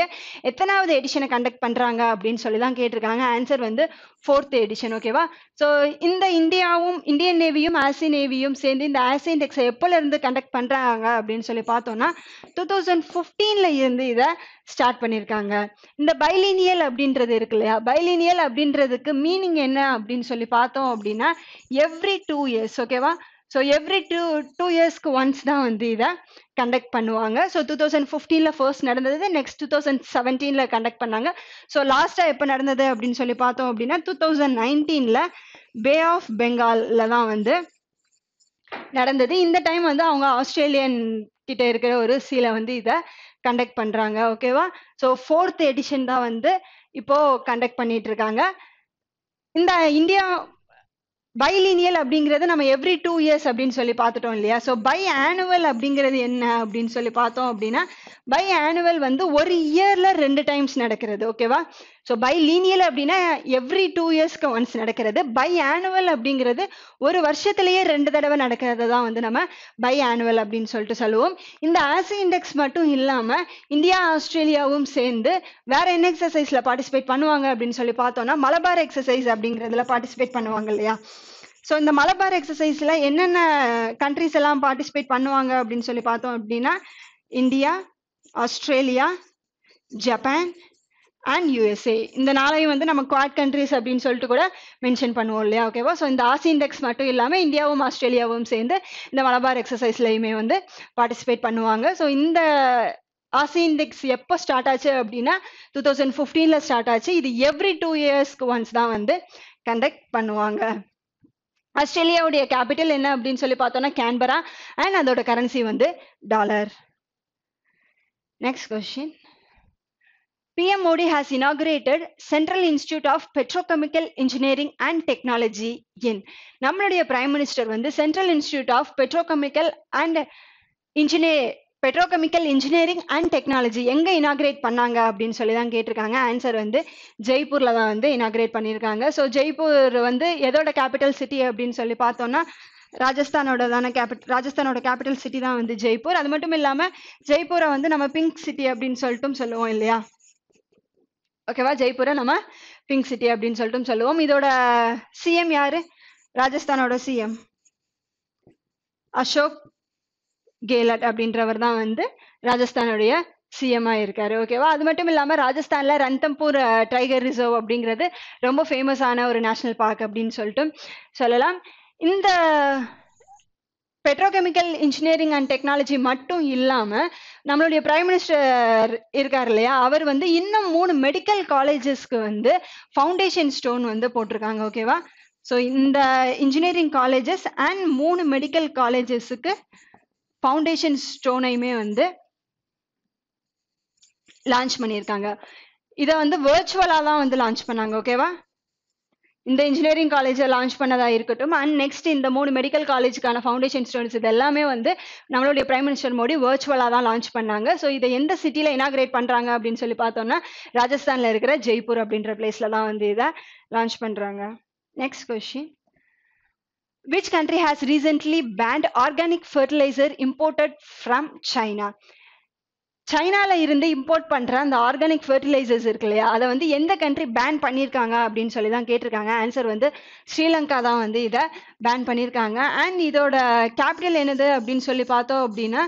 எத்தனாவது எடிஷனை கண்டக்ட் பண்றாங்க அப்படின்னு சொல்லி தான் கேட்டிருக்காங்க. ஆன்சர் வந்து 4th எடிஷன். ஓகேவா? ஸோ இந்த இந்தியன் நேவியும் ஆசி நேவியும் சேர்ந்து இந்த ஆசி இண்டெக்ஸை எப்போல இருந்து கண்டக்ட் பண்றாங்க அப்படின்னு சொல்லி பார்த்தோம்னா 2015ல இருந்து இதை ஸ்டார்ட் பண்ணியிருக்காங்க. இந்த பைலினியல் அப்படின்றது இருக்கு இல்லையா, பைலினியல் அப்படின்றதுக்கு மீனிங் என்ன அப்படின்னு சொல்லி பார்த்தோம் அப்படின்னா எவ்ரி 2 years. ஓகேவா? ஸோ எவ்ரி டூ இயர்ஸ்க்கு ஒன்ஸ் தான் வந்து இதை கண்டக்ட் பண்ணுவாங்க. ஸோ 2015ல ஃபர்ஸ்ட் நடந்தது, நெக்ஸ்ட் 2017ல கண்டக்ட் பண்ணாங்க. ஸோ லாஸ்டா எப்போ நடந்தது அப்படின்னு சொல்லி பார்த்தோம் அப்படின்னா 2019ல பே ஆஃப் பெங்கால்ல தான் வந்து நடந்தது. இந்த டைம் வந்து அவங்க ஆஸ்திரேலியன் கிட்ட இருக்கிற ஒரு சீல வந்து இதை கண்டக்ட் பண்றாங்க. ஓகேவா? ஸோ 4th எடிஷன் தான் வந்து இப்போ கண்டக்ட் பண்ணிட்டு இருக்காங்க. இந்த இந்தியா பைலினியல் அப்படிங்கிறது நம்ம எவ்ரி 2 இயர்ஸ் அப்படின்னு சொல்லி பார்த்துட்டோம் இல்லையா? ஸோ பை ஆனுவல் அப்படிங்கிறது என்ன அப்படின்னு சொல்லி பார்த்தோம் அப்படின்னா பை ஆனுவல் வந்து ஒரு இயர்ல 2 டைம்ஸ் நடக்கிறது. ஓகேவா? ஸோ பை லீனியல் அப்படின்னா எவ்ரி 2 இயர்ஸ்க்கு ஒன்ஸ் நடக்கிறது. பை ஆனுவல் அப்படிங்கிறது ஒரு வருஷத்திலேயே 2 தடவை நடக்கிறது தான் வந்து நம்ம பை ஆனுவல் அப்படின்னு சொல்லிட்டு சொல்லுவோம். இந்த ஆசி இண்டெக்ஸ் மட்டும் இல்லாம இந்தியா ஆஸ்திரேலியாவும் சேர்ந்து வேற என்ன எக்ஸசைஸ்ல பார்ட்டிசிபேட் பண்ணுவாங்க அப்படின்னு சொல்லி பார்த்தோம்னா மலபார் எக்ஸசைஸ் அப்படிங்கிறதுல பார்ட்டிசிபேட் பண்ணுவாங்க இல்லையா? ஸோ இந்த மலபார் எக்ஸசைஸ்ல என்னென்ன கண்ட்ரிஸ் எல்லாம் பார்ட்டிசிபேட் பண்ணுவாங்க அப்படின்னு சொல்லி பார்த்தோம் அப்படின்னா India, Australia, Japan and USA. இந்த நாளையும் வந்து நம்ம குவாட் கண்ட்ரிஸ் அப்படின்னு சொல்லிட்டு கூட மென்ஷன் பண்ணுவோம் இல்லையா? ஓகேவா? ஸோ இந்த ஆசி இண்டெக்ஸ் மட்டும் இல்லாமல் இந்தியாவும் ஆஸ்திரேலியாவும் சேர்ந்து இந்த மலபார் எக்ஸசைஸ்லையுமே வந்து பார்ட்டிசிபேட் பண்ணுவாங்க. ஸோ இந்த ஆசி இண்டெக்ஸ் எப்போ ஸ்டார்ட் ஆச்சு அப்படின்னா 2015ல ஸ்டார்ட் ஆச்சு. இது எவ்ரி 2 இயர்ஸ்க்கு ஒன்ஸ் தான் வந்து கண்டக்ட் பண்ணுவாங்க. ஆஸ்திரேலியாவுடைய கேபிட்டல் என்ன அப்படின்னு சொல்லி பார்த்தோம்னா கேன்பரா அண்ட் அதோட கரன்சி வந்து dollar. Next question. PM Modi has inaugurated Central Institute of Petrochemical Engineering and Technology in. நம்மளுடைய பிரைம் மினிஸ்டர் வந்து central institute of petrochemical engineering and technology எங்க இனாகிரேட் பண்ணாங்க அப்படின்னு சொல்லி தான் கேட்டிருக்காங்க. ஆன்சர் வந்து ஜெய்ப்பூர்ல தான் வந்து இனாகிரேட் பண்ணியிருக்காங்க. ஸோ ஜெய்ப்பூர் வந்து எதோட கேபிட்டல் சிட்டி அப்படின்னு சொல்லி பார்த்தோம்னா ராஜஸ்தானோட கேபிட்டல் சிட்டி தான் வந்து ஜெய்ப்பூர். அது மட்டும் இல்லாம ஜெய்ப்பூரை வந்து நம்ம பிங்க் சிட்டி அப்படின்னு சொல்லிட்டும் சொல்லுவோம் இல்லையா? ஓகேவா? ஜெய்ப்பூரை நம்ம பிங்க் சிட்டி அப்படின்னு சொல்லிட்டும் சொல்லுவோம். இதோட சிஎம் யாரு? ராஜஸ்தானோட சிஎம் அசோக் கெலோட் அப்படின்றவர் தான் வந்து ராஜஸ்தானுடைய சிஎம்ஆ இருக்காரு. ஓகேவா? அது மட்டும் இல்லாம ராஜஸ்தான்ல ரன்தம்பூர் டைகர் ரிசர்வ் அப்படிங்கிறது ரொம்ப ஃபேமஸான ஒரு நேஷனல் பார்க் அப்படின்னு சொல்லிட்டு சொல்லலாம். இந்த பெட்ரோகெமிக்கல் இன்ஜினியரிங் அண்ட் டெக்னாலஜி மட்டும் இல்லாம நம்மளுடைய பிரைம் மினிஸ்டர் இருக்கார் இல்லையா? அவர் வந்து இன்னும் 3 மெடிக்கல் காலேஜஸ்க்கு வந்து ஃபவுண்டேஷன் ஸ்டோன் வந்து போட்டிருக்காங்க. ஓகேவா? ஸோ இந்த இன்ஜினியரிங் காலேஜஸ் அண்ட் 3 மெடிக்கல் காலேஜஸுக்கு ஃபவுண்டேஷன் ஸ்டோனையுமே வந்து லான்ச் பண்ணியிருக்காங்க. இதை வந்து வர்ச்சுவலா தான் வந்து லான்ச் பண்ணாங்க. ஓகேவா? இந்த இன்ஜினியரிங் காலேஜை லான்ச் பண்ணதா இருக்கட்டும் அண்ட் நெக்ஸ்ட் இந்த 3 மெடிக்கல் காலேஜுக்கான ஃபவுண்டேஷன் ஸ்டோன்ஸ் இது எல்லாமே வந்து நம்மளுடைய பிரைம் மினிஸ்டர் மோடி வர்ச்சுவலா தான் லான்ச் பண்ணாங்க. ஸோ இதை எந்த சிட்டில இனாகிரேட் பண்றாங்க அப்படின்னு சொல்லி பார்த்தோம்னா ராஜஸ்தான்ல இருக்கிற ஜெய்ப்பூர் அப்படின்ற பிளேஸ்ல தான் வந்து இதை லான்ச் பண்றாங்க. Next question. Which country has recently banned organic fertilizer imported from China? சைனால இருந்து இம்போர்ட் பண்ற அந்த ஆர்கானிக் ஃபெர்டிலைசர்ஸ் இருக்கு இல்லையா? அதை வந்து எந்த கண்ட்ரி பேன் பண்ணியிருக்காங்க அப்படின்னு சொல்லி தான் கேட்டிருக்காங்க. ஆன்சர் வந்து ஸ்ரீலங்கா தான் வந்து இதை பேன் பண்ணியிருக்காங்க. அண்ட் இதோட கேபிட்டல் என்னது அப்படின்னு சொல்லி பார்த்தோம் அப்படின்னா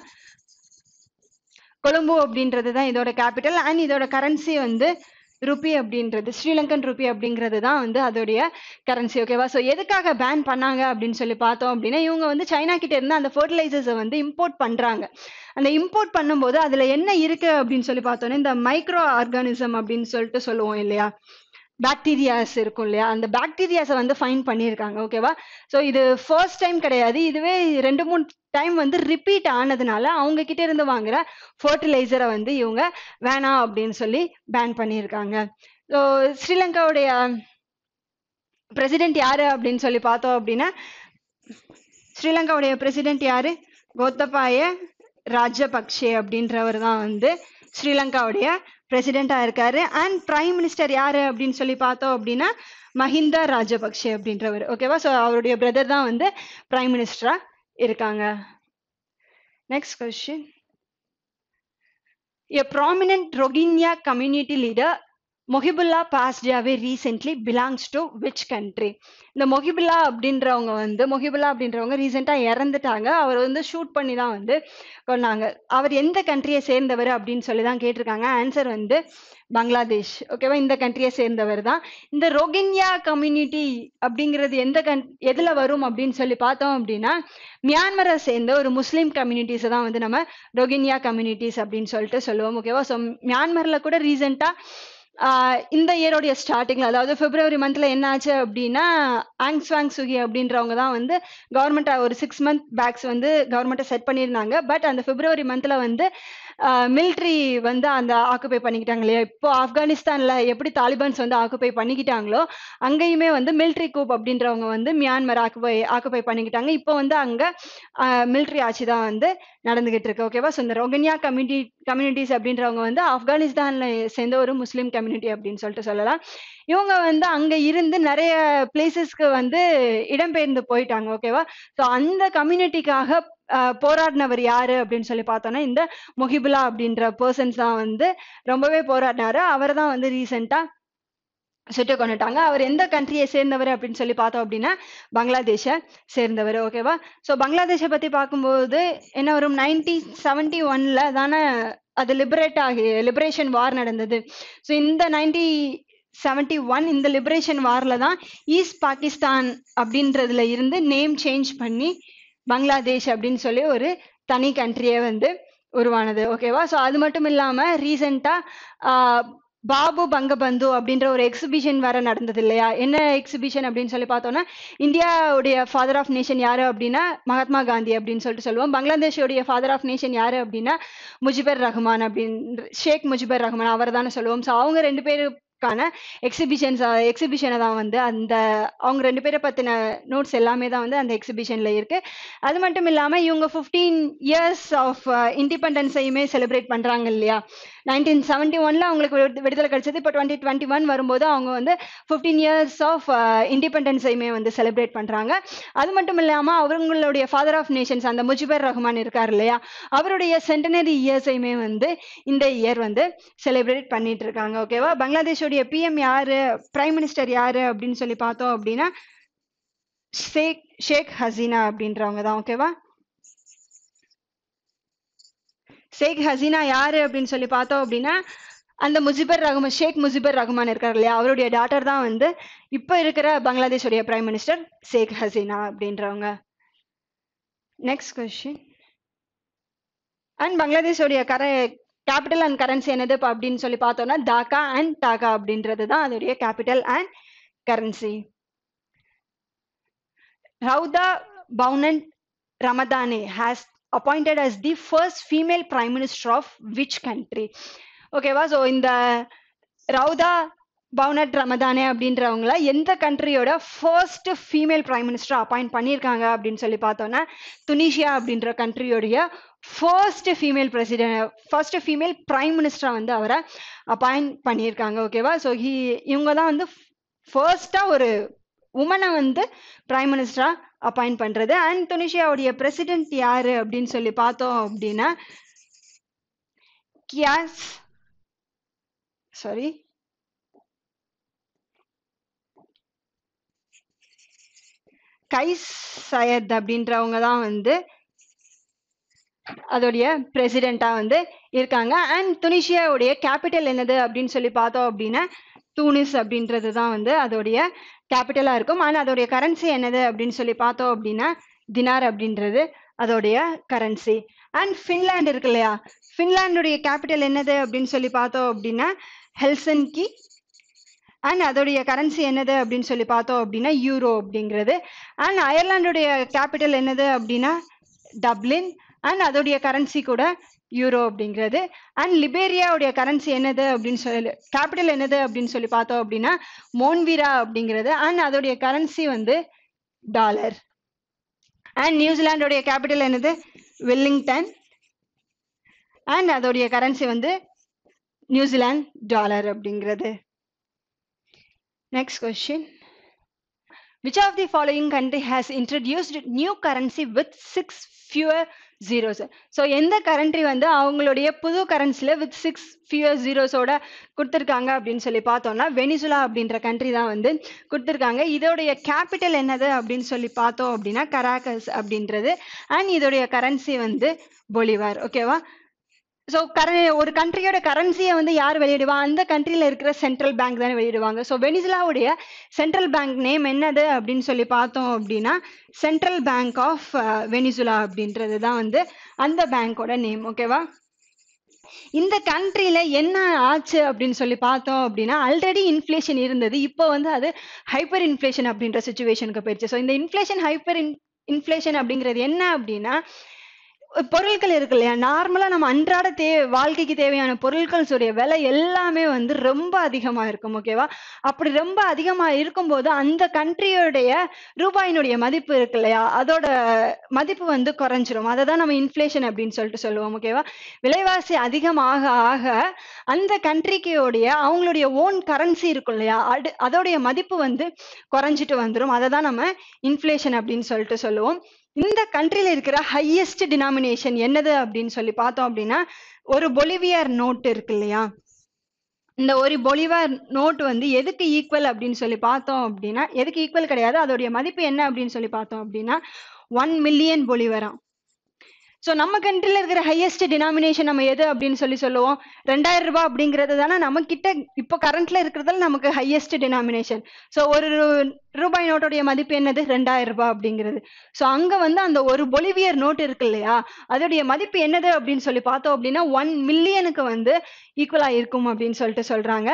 கொழும்பு அப்படின்றது தான் இதோட கேபிட்டல். அண்ட் இதோட கரன்சி வந்து ருபி அப்படின்றது ஸ்ரீலங்கன் ருபி அப்படிங்கிறது தான் வந்து அதோடைய கரன்சி. ஓகேவா? ஸோ எதுக்காக பேன் பண்ணாங்க அப்படின்னு சொல்லி பார்த்தோம் அப்படின்னா இவங்க வந்து சைனா கிட்ட இருந்து அந்த ஃபெர்டிலைசர்ஸை வந்து இம்போர்ட் பண்றாங்க. அந்த இம்போர்ட் பண்ணும்போது அதுல என்ன இருக்கு அப்படின்னு சொல்லி பார்த்தோன்னா இந்த மைக்ரோ ஆர்கானிசம் அப்படின்னு சொல்லிட்டு சொல்லுவோம் இல்லையா? பாக்டீரியாஸ் இருக்கும் இல்லையா? அந்த பாக்டீரியாஸை வந்து ஃபைண்ட் பண்ணியிருக்காங்க. ஓகேவா? ஸோ இது ஃபர்ஸ்ட் டைம் கிடையாது. இதுவே 2-3 டைம் வந்து ரிப்பீட் ஆனதுனால அவங்க கிட்ட இருந்து வாங்குற ஃபர்டிலைசரை வந்து இவங்க வேணாம் அப்படின்னு சொல்லி பேன் பண்ணியிருக்காங்க. ஸோ ஸ்ரீலங்காவுடைய பிரசிடென்ட் யாரு அப்படின்னு சொல்லி பார்த்தோம் அப்படின்னா ஸ்ரீலங்காவுடைய பிரசிடென்ட் யாரு? கோத்தபாய ராஜபக்சே அப்படின்றவர் தான் வந்து ஸ்ரீலங்காவுடைய பிரசிடென்டா இருக்காரு. அண்ட் பிரைம் மினிஸ்டர் யாரு அப்படின்னு சொல்லி பார்த்தோம் அப்படின்னா மஹிந்தா ராஜபக்சே அப்படின்றவர். ஓகேவா? ஸோ அவருடைய பிரதர் தான் வந்து பிரைம் மினிஸ்டரா இருக்காங்க. Next question. A prominent Rohingya community leader Mohibullah passed away recently belongs to which country? இந்த மொஹிபுல்லா அப்படின்றவங்க ரீசெண்டா இறந்துட்டாங்க. அவர் வந்து ஷூட் பண்ணி தான் வந்து கொன்னாங்க. அவர் எந்த கண்ட்ரியை சேர்ந்தவர் அப்படின்னு சொல்லி தான் கேட்டிருக்காங்க. ஆன்சர் வந்து பங்களாதேஷ். ஓகேவா, இந்த கண்ட்ரியை சேர்ந்தவர் தான். இந்த ரோகின்யா கம்யூனிட்டி அப்படிங்கிறது எதுல வரும் அப்படின்னு சொல்லி பார்த்தோம் அப்படின்னா, மியான்மரை சேர்ந்த ஒரு முஸ்லீம் கம்யூனிட்டிஸை தான் வந்து நம்ம ரோகின்யா கம்யூனிட்டிஸ் அப்படின்னு சொல்லிட்டு சொல்லுவோம். ஓகேவா, ஸோ மியான்மர்ல கூட ரீசெண்டா இந்த இயரோடைய ஸ்டார்டிங்ல, அதாவது பிப்ரவரி மந்த்ல என்ன ஆச்சு அப்படின்னா, ஆங் ஸ்வாங் சுகி அப்படின்றவங்க தான் வந்து கவர்மெண்ட் ஒரு 6 months பேக்ஸ் வந்து கவர்மெண்ட்டை செட் பண்ணியிருந்தாங்க. பட் அந்த பிப்ரவரி மந்த்ல வந்து மிலிட்ரி வந்து அந்த ஆக்குபை பண்ணிக்கிட்டாங்க இல்லையா. இப்போ ஆப்கானிஸ்தான்ல எப்படி தாலிபான்ஸ் வந்து ஆக்குபை பண்ணிக்கிட்டாங்களோ, அங்கேயுமே வந்து மிலிட்ரி கூப் அப்படின்றவங்க வந்து மியான்மர் ஆக்குபை பண்ணிக்கிட்டாங்க. இப்போ வந்து அங்க மிலிட்ரி ஆட்சி தான் வந்து நடந்துகிட்டு இருக்கு. ஓகேவா, ஸோ இந்த ரோகின்யா கம்யூனிட்டிஸ் அப்படின்றவங்க வந்து ஆப்கானிஸ்தான்ல சேர்ந்த ஒரு முஸ்லீம் கம்யூனிட்டி அப்படின்னு சொல்லிட்டு சொல்லலாம். இவங்க வந்து அங்க இருந்து நிறைய பிளேசஸ்க்கு வந்து இடம்பெயர்ந்து போயிட்டாங்க. ஓகேவா, ஸோ அந்த கம்யூனிட்டிக்காக போராடினவர் யாரு அப்படின்னு சொல்லி பார்த்தோம்னா, இந்த மொஹிபுல்லா அப்படின்ற பர்சன்ஸ் தான் வந்து ரொம்பவே போராடினாரு. அவர் தான் வந்து ரீசெண்டா சுட்டு கொண்டுட்டாங்க. அவர் எந்த கண்ட்ரியை சேர்ந்தவர் அப்படின்னு சொல்லி பார்த்தோம் அப்படின்னா, பங்களாதேஷை சேர்ந்தவர். ஓகேவா, ஸோ பங்களாதேஷை பத்தி பார்க்கும்போது என்ன வரும், 1971ல தானே அது லிபரேஷன் வார் நடந்தது. ஸோ இந்த 1971 இந்த லிபரேஷன் வார்ல தான் ஈஸ்ட் பாகிஸ்தான் அப்படின்றதுல இருந்து நேம் சேஞ்ச் பண்ணி பங்களாதேஷ் அப்படின்னு சொல்லி ஒரு தனி கண்ட்ரியே வந்து உருவானது. ஓகேவா, ஸோ அது மட்டும் இல்லாம ரீசெண்டா பாபு பங்கபந்து அப்படின்ற ஒரு எக்ஸிபிஷன் வேற நடந்தது இல்லையா. என்ன எக்ஸிபிஷன் அப்படின்னு சொல்லி பார்த்தோம்னா, இந்தியாவுடைய ஃபாதர் ஆஃப் நேஷன் யாரு அப்படின்னா மகாத்மா காந்தி அப்படின்னு சொல்லிட்டு சொல்லுவோம். பங்களாதேஷோடைய ஃபாதர் ஆஃப் நேஷன் யாரு அப்படின்னா முஜிபுர் ரஹ்மான் அப்படின்னு, ஷேக் முஜிபுர் ரஹ்மான் அவர் தானே சொல்லுவோம். ஸோ அவங்க 2 பேருக்கான எக்ஸிபிஷனை தான் வந்து அந்த அவங்க 2 பேரை பத்தின நோட்ஸ் எல்லாமே தான் வந்து அந்த எக்ஸிபிஷன்ல இருக்கு. அது மட்டும் இல்லாம இவங்க 15 இயர்ஸ் ஆஃப் இண்டிபெண்டன்ஸையுமே செலிப்ரேட் பண்றாங்க இல்லையா. 1971ல அவங்களுக்கு விடுதலை கிடைச்சது. இப்போ 2021 வரும்போது அவங்க வந்து 15 இயர்ஸ் ஆஃப் இண்டிபெண்டன்ஸையுமே வந்து செலிப்ரேட் பண்றாங்க. அது மட்டும் இல்லாம அவங்களுடைய ஃபாதர் ஆஃப் நேஷன்ஸ் அந்த முஜிபுர் ரஹ்மான் இருக்கார் இல்லையா, அவருடைய சென்டனரி இயர்ஸையுமே வந்து இந்த இயர் வந்து செலிப்ரேட் பண்ணிட்டு இருக்காங்க. ஓகேவா, பங்களாதேஷோடைய பிஎம் யாரு, பிரைம் மினிஸ்டர் யாரு அப்படின்னு சொல்லி பார்த்தோம் அப்படின்னா ஷேக் ஹசீனா அப்படின்றவங்க தான். ஓகேவா, ஷேக் ஹசீனா யாரு அப்படின்னு சொல்லி பார்த்தோம் அப்படின்னா அந்த ஷேக் முஜிபுர் ரஹ்மான் இருக்கார் இல்லையா, அவருடைய டாட்டர் தான் வந்து இப்ப இருக்கிற பங்களாதேஷோடைய பிரைம் மினிஸ்டர் ஷேக் ஹசீனா அப்படின்றவங்க. Next question. அண்ட் பங்களாதேஷோடைய கேபிட்டல் அண்ட் கரன்சி என்னது அப்படின்னு சொல்லி பார்த்தோம்னா டாக்கா அண்ட் டாக்கா அப்படின்றது தான் அதோடைய கேபிட்டல் அண்ட் கரன்சி. ரவுதா பவுனன் ரமதானே has appointed as the first female prime minister of which country? ஓகேவா, ஸோ இந்த ரவுதா பவுனட் ரமதானே அப்படின்றவங்கள எந்த கண்ட்ரியோட first female prime minister appoint பண்ணியிருக்காங்க அப்படின்னு சொல்லி பார்த்தோம்னா துனிஷியா அப்படின்ற கண்ட்ரியோடைய ஃபர்ஸ்ட் ஃபீமேல் பிரைம் மினிஸ்டரா வந்து அவரை அப்பாயிண்ட் பண்ணியிருக்காங்க. ஓகேவா, ஸோ இவங்க தான் வந்து ஃபர்ஸ்டா ஒரு உமனை வந்து பிரைம் மினிஸ்டரா அப்பாயிண்ட் பண்றது. அண்ட் துனிஷியாவுடைய பிரசிடென்ட் யாரு அப்படின்னு சொல்லி பார்த்தோம் அப்படின்னா கைஸ் சையத் அப்படின்றவங்க தான் வந்து அதோடைய பிரசிடென்டா வந்து இருக்காங்க. அண்ட் துனிஷியாவுடைய கேபிட்டல் என்னது அப்படின்னு சொல்லி பார்த்தோம் அப்படின்னா தூனிஸ் அப்படின்றது தான் வந்து அதோடைய கேபிட்டலா இருக்கும். ஆனால் அதோடைய கரன்சி என்னது அப்படின்னு சொல்லி பார்த்தோம் அப்படின்னா தினார் அப்படின்றது அதோடைய கரன்சி. அண்ட் ஃபின்லாண்ட் இருக்கு இல்லையா, ஃபின்லாண்டுடைய கேபிட்டல் என்னது அப்படின்னு சொல்லி பார்த்தோம் அப்படின்னா ஹெல்சிங்கி. அண்ட் அதோடைய கரன்சி என்னது அப்படின்னு சொல்லி பார்த்தோம் அப்படின்னா யூரோ அப்படிங்கிறது. அண்ட் அயர்லாண்டுடைய கேபிட்டல் என்னது அப்படின்னா டப்ளின். அண்ட் அதோடைய கரன்சி கூட யூரோ அப்படிங்கிறது. அண்ட் லிபேரியாவுடைய கரன்சி என்னது அப்படின்னு சொல்லி கேபிட்டல் என்னது அப்படின்னு சொல்லி பார்த்தோம் அப்படின்னா மோன்விரா அப்படிங்கிறது. அண்ட் அதோடைய கரன்சி வந்து டாலர். அண்ட் நியூசிலாண்டோடைய கேபிட்டல் என்னது வெல்லிங்டன். அண்ட் அதோடைய கரன்சி வந்து நியூசிலாந்து டாலர் அப்படிங்கிறது. Next question. Which of the following country has introduced new currency with 6 fewer zeros. So எந்த கண்ட்ரி வந்து அவங்களுடைய புது கரன்சில வித் 6 fewer zeros-ஓட கொடுத்துருக்காங்க அப்படின்னு சொல்லி பார்த்தோம்னா வெனிசுலா அப்படின்ற கண்ட்ரி தான் வந்து கொடுத்துருக்காங்க. இதோடைய கேபிட்டல் என்னது அப்படின்னு சொல்லி பார்த்தோம் அப்படின்னா கராகஸ் அப்படின்றது. அண்ட் இதோடைய கரன்சி வந்து பொலிவார். ஓகேவா? ஸோ ஒரு கண்ட்ரியோட கரன்சியை வந்து யார் வெளியிடுவா? அந்த கண்ட்ரியில் இருக்கிற சென்ட்ரல் பேங்க் தானே வெளியிடுவாங்க. ஸோ வெனிசுலாவுடைய சென்ட்ரல் பேங்க் நேம் என்னது அப்படின்னு சொல்லி பார்த்தோம் அப்படின்னா சென்ட்ரல் பேங்க் ஆஃப் வெனிசுலா அப்படின்றது தான் வந்து அந்த பேங்கோட நேம். ஓகேவா? இந்த கண்ட்ரியில என்ன ஆச்சு அப்படின்னு சொல்லி பார்த்தோம் அப்படின்னா ஆல்ரெடி இன்ஃப்ளேஷன் இருந்தது. இப்போ வந்து அது ஹைப்பர் இன்ஃப்ளேஷன் அப்படின்ற சுச்சுவேஷனுக்கு போயிடுச்சு. ஸோ இந்த இன்ஃப்ளேஷன் அப்படிங்கிறது என்ன அப்படின்னா பொருட்கள் இருக்கு இல்லையா, நார்மலா நம்ம அன்றாட வாழ்க்கைக்கு தேவையான பொருட்களுடைய விலை எல்லாமே வந்து ரொம்ப அதிகமா இருக்கும். ஓகேவா? அப்படி ரொம்ப அதிகமா இருக்கும்போது அந்த கண்ட்ரியோடைய ரூபாயினுடைய மதிப்பு இருக்கு இல்லையா, அதோட மதிப்பு வந்து குறைஞ்சிரும். அதை தான் நம்ம இன்ஃப்ளேஷன் அப்படின்னு சொல்லிட்டு சொல்லுவோம். ஓகேவா? விலைவாசி அதிகமாக ஆக அந்த கண்ட்ரிக்கோடைய அவங்களுடைய ஓன் கரன்சி இருக்கும் இல்லையா, அதோடைய மதிப்பு வந்து குறைஞ்சிட்டு வந்துடும். அதை தான் நம்ம இன்ஃப்ளேஷன் அப்படின்னு சொல்லிட்டு சொல்லுவோம். இந்த கண்ட்ரியில இருக்கிற ஹையஸ்ட் டினாமினேஷன் என்னது அப்படின்னு சொல்லி பார்த்தோம் அப்படின்னா ஒரு பொலிவியர் நோட் இருக்கு இல்லையா, இந்த ஒரு பொலிவார் நோட் வந்து எதுக்கு ஈக்குவல் அப்படின்னு சொல்லி பார்த்தோம் அப்படின்னா எதுக்கு ஈக்குவல் கிடையாது, அதோடைய மதிப்பு என்ன அப்படின்னு சொல்லி பார்த்தோம் அப்படின்னா 1 மில்லியன் பொலிவரா. ஸோ நம்ம கண்ட்ரில இருக்கிற ஹையஸ்ட் டினாமினேஷன் நம்ம எது அப்படின்னு சொல்லி சொல்லுவோம்? 2000 ரூபாய் அப்படிங்கிறது தானே நம்ம கிட்ட இப்போ கரண்ட்ல இருக்கிறதுல நமக்கு ஹையஸ்ட் டினாமினேஷன். ஸோ ஒரு ரூபாய் நோட்டுடைய மதிப்பு என்னது? 2000 ரூபாய் அப்படிங்கிறது. ஸோ அங்க வந்து அந்த ஒரு பொலிவியர் நோட் இருக்கு இல்லையா, அதோடைய மதிப்பு என்னது அப்படின்னு சொல்லி பார்த்தோம் அப்படின்னா 1 மில்லியனுக்கு வந்து ஈக்குவலா இருக்கும் அப்படின்னு சொல்லிட்டு சொல்றாங்க.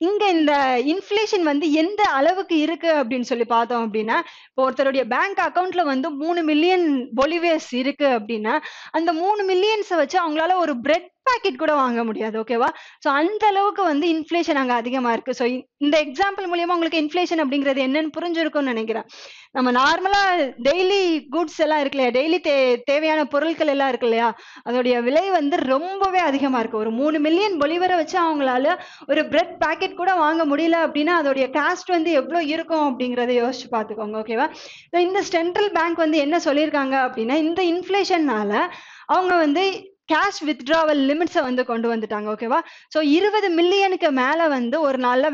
இங்க இந்த இன்ஃப்ளேஷன் வந்து எந்த அளவுக்கு இருக்கு அப்படின்னு சொல்லி பார்த்தோம் அப்படின்னா இப்போ ஒருத்தருடைய பேங்க் அக்கௌண்ட்ல வந்து 3 மில்லியன் பொலிவியர்ஸ் இருக்கு அப்படின்னா அந்த 3 மில்லியன்ஸை வச்சு அவங்களால ஒரு பிரெட் பாக்கெட் கூட வாங்க முடியாது. ஓகேவா? ஸோ அந்த அளவுக்கு வந்து இன்ஃப்ளேஷன் அங்கே அதிகமா இருக்கு. ஸோ இந்த எக்ஸாம்பிள் மூலியமா உங்களுக்கு இன்ஃப்ளேஷன் அப்படிங்கிறது என்னன்னு புரிஞ்சிருக்கும்னு நினைக்கிறேன். நம்ம நார்மலா டெய்லி குட்ஸ் எல்லாம் இருக்கு இல்லையா, டெய்லி தேவையான பொருட்கள் எல்லாம் இருக்கு இல்லையா, அதோடைய விலை வந்து ரொம்பவே அதிகமா இருக்கு. ஒரு 3 மில்லியன் பொலிவரை வச்சு அவங்களால ஒரு பிரெட் பாக்கெட் கூட வாங்க முடியல அப்படின்னா அதோடைய காஸ்ட் வந்து எவ்வளவு இருக்கும் அப்படிங்கறத யோசிச்சு பாத்துக்கோங்க. ஓகேவா? இந்த சென்ட்ரல் பேங்க் வந்து என்ன சொல்லியிருக்காங்க அப்படின்னா இந்த இன்ஃப்ளேஷன்னால அவங்க வந்து கேஷ் வித்ட்ராவல் லிமிட்ஸை வந்து கொண்டு வந்துட்டாங்க. ஓகேவா? ஸோ 20 மில்லியனுக்கு மேல வந்து ஒரு நாள்ல